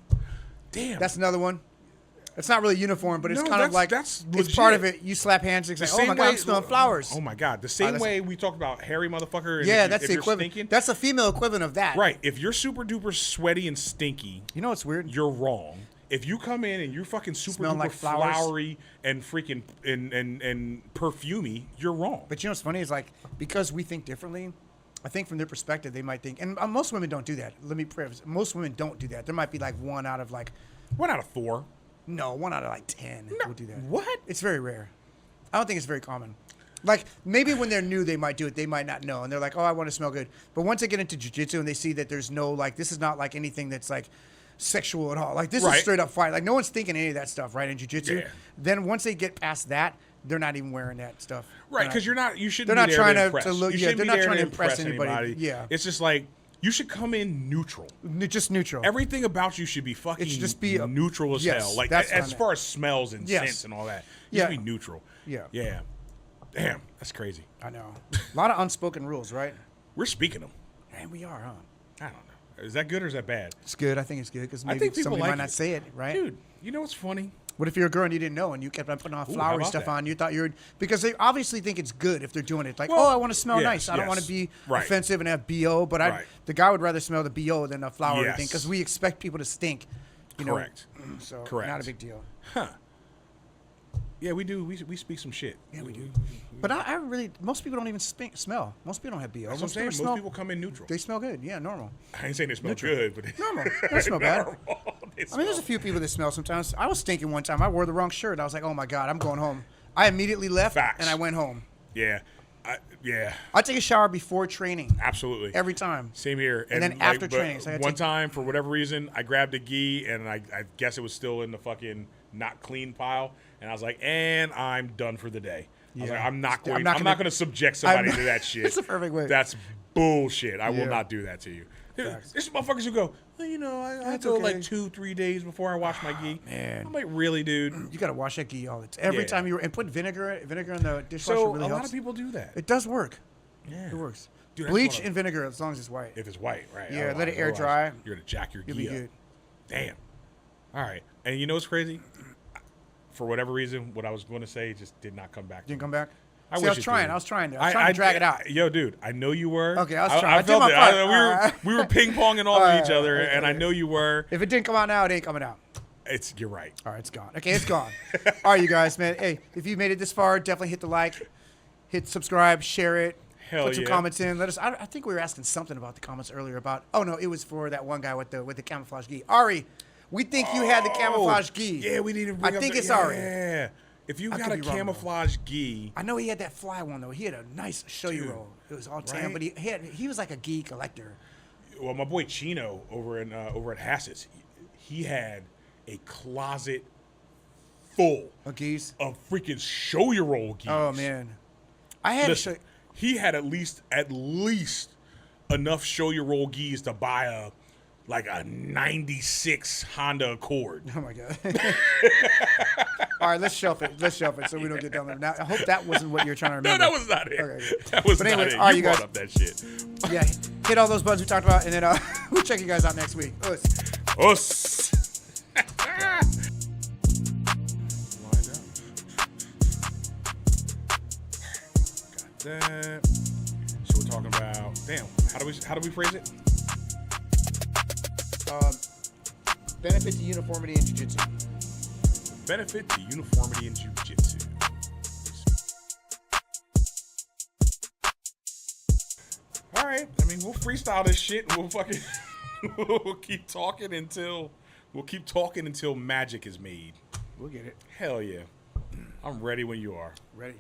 Damn. That's another one. It's not really uniform, but it's No, kind of that's- like that's it's part legit. of it. You slap hands and The say, "Oh my God, I'm smelling flowers." Oh my God. The same that's- way we talked about hairy motherfucker. And Yeah, if that's if the you're equivalent. Stinking, That's a female equivalent of that. right. If you're super duper sweaty and stinky, You know what's weird? you're wrong. If you come in and you're fucking super Smelling duper like flowers. flowery and freaking and perfumey, you're wrong. But you know what's funny is like because we think differently. I think from their perspective, they might think, and most women don't do that. Let me preface: most women don't do that. There might be like 1 out of like 1 out of 4. no, 1 out of like 10 would do that. What? It's very rare. I don't think it's very common. Like maybe when they're new, they might do it. They might not know, and they're like, "Oh, I want to smell good." But once they get into jiu-jitsu and they see that there's no like, this is not like anything that's like sexual at all. Like this Right. is straight up fight. Like no one's thinking any of that stuff, right? In jiu-jitsu. Yeah. Then once they get past that, they're not even wearing that stuff. Right, They're because not- you're not. You shouldn't. They're be not there trying to impress. look- You yeah, shouldn't they're be not there trying to impress anybody. Yeah. It's just like you should come in neutral. just neutral. Everything about you should be fucking just be neutral as yes, hell. Like that's what I as meant. far as smells and Yes. scents and all that. You Yeah. should be neutral. Yeah. Yeah. Damn, that's crazy. I know. A lot of unspoken rules, right? We're speaking them. And we are, huh? I don't know. Is that good or is that bad? It's good. I think it's good because I maybe think people somebody like might not it. say it, right? Dude, you know what's funny? What if you're a girl and you didn't know and you kept on putting on Ooh, how flowery about stuff that? on? You thought you were because they obviously think it's good if they're doing it. Like, Well, oh, I want to smell yes, nice. I don't yes. want to be Right. offensive and have bo. But Right. the guy would rather smell the bo than the flowery Yes. thing because we expect people to stink. You Correct. know, so Correct. not a big deal. Yeah, we do. We speak some shit. Yeah, we do. But I really most people don't even smell. Most people don't have bo. That's what I'm saying. Most smell, people come in neutral. they smell good. Yeah, normal. I ain't saying they smell Neutral. good, but Normal. They don't smell bad. normal. They I mean, there's a few people that smell sometimes. I was stinking one time. I wore the wrong shirt. I was like, oh my God, I'm going home. I immediately left Facts. and I went home. Yeah. Yeah, I take a shower before training absolutely. every time. Same here. And then after but training, so I gotta one take- time, for whatever reason, I grabbed a gi, and I guess it was still in the fucking not clean pile. And I was like, and I'm done for the day. I was Yeah. like, I'm not going gonna- to subject somebody to that shit. It's a perfect way. That's bullshit. I Yeah. will not do that to you. Facts. There's motherfuckers who go, well, you know, I That's go okay. like 2-3 days before I wash my gi. man. I'm like, really, dude? You gotta wash that gi all the time. Every Yeah. time and put vinegar in the dishwasher So really a lot helps. of people do that. It does work. Yeah. It works. Dude, that's Bleach one of- and vinegar as long as it's white. If it's white, right? Yeah, let it air dry. You're gonna jack your You'll gi be up. good. Damn. All right. And you know what's crazy? For whatever reason, what I was going to say just did not come back. Didn't come back. I See, wish I was it trying. did. I was trying to drag it out. Yo, dude, I know you were. Okay, I was trying. I did felt my it. part. We were ping ponging off of each other, and I know you were. If it didn't come out now, it ain't coming out. You're right. All right, it's gone. Okay, it's gone. All right, you guys, man. Hey, if you made it this far, definitely hit the like, hit subscribe, share it. Hell Put some yeah. comments in. Let us. I think we were asking something about the comments earlier about. Oh no, it was for that one guy with the camouflage gi. Ari, we think you had the camoufage gi. Yeah, we need to bring I up think the- it's Ari. Yeah. If you I got could a be wrong, though. camouflage gi, I know he had that fly one though. He had a nice show you Dude, roll. It was all tan, right? but he was like a gi collector. well, my boy Chino over at Hassett's, he had a closet full Of gis. of freaking show your roll gis. Oh man, I had Listen, to show. he had at least enough show your roll gis to buy a 96 Honda Accord. Oh my god. All right, let's shelf it. Let's shelf it so we don't get down there. Now, I hope that wasn't what you're trying to No, remember. that was not it. Okay, good. That was But not anyways, it. all right, you you brought guys- up that shit. Yeah, hit all those buttons we talked about, and then we'll check you guys out next week. Us. Us. Lined up. Got that. So we're talking about. Damn. How do we phrase it? Benefit to uniformity in jiu-jitsu. Benefit to uniformity in jiu-jitsu. All right. I mean, we'll freestyle this shit and we'll fucking we'll keep talking until magic is made. We'll get it. Hell yeah. I'm ready when you are. Ready.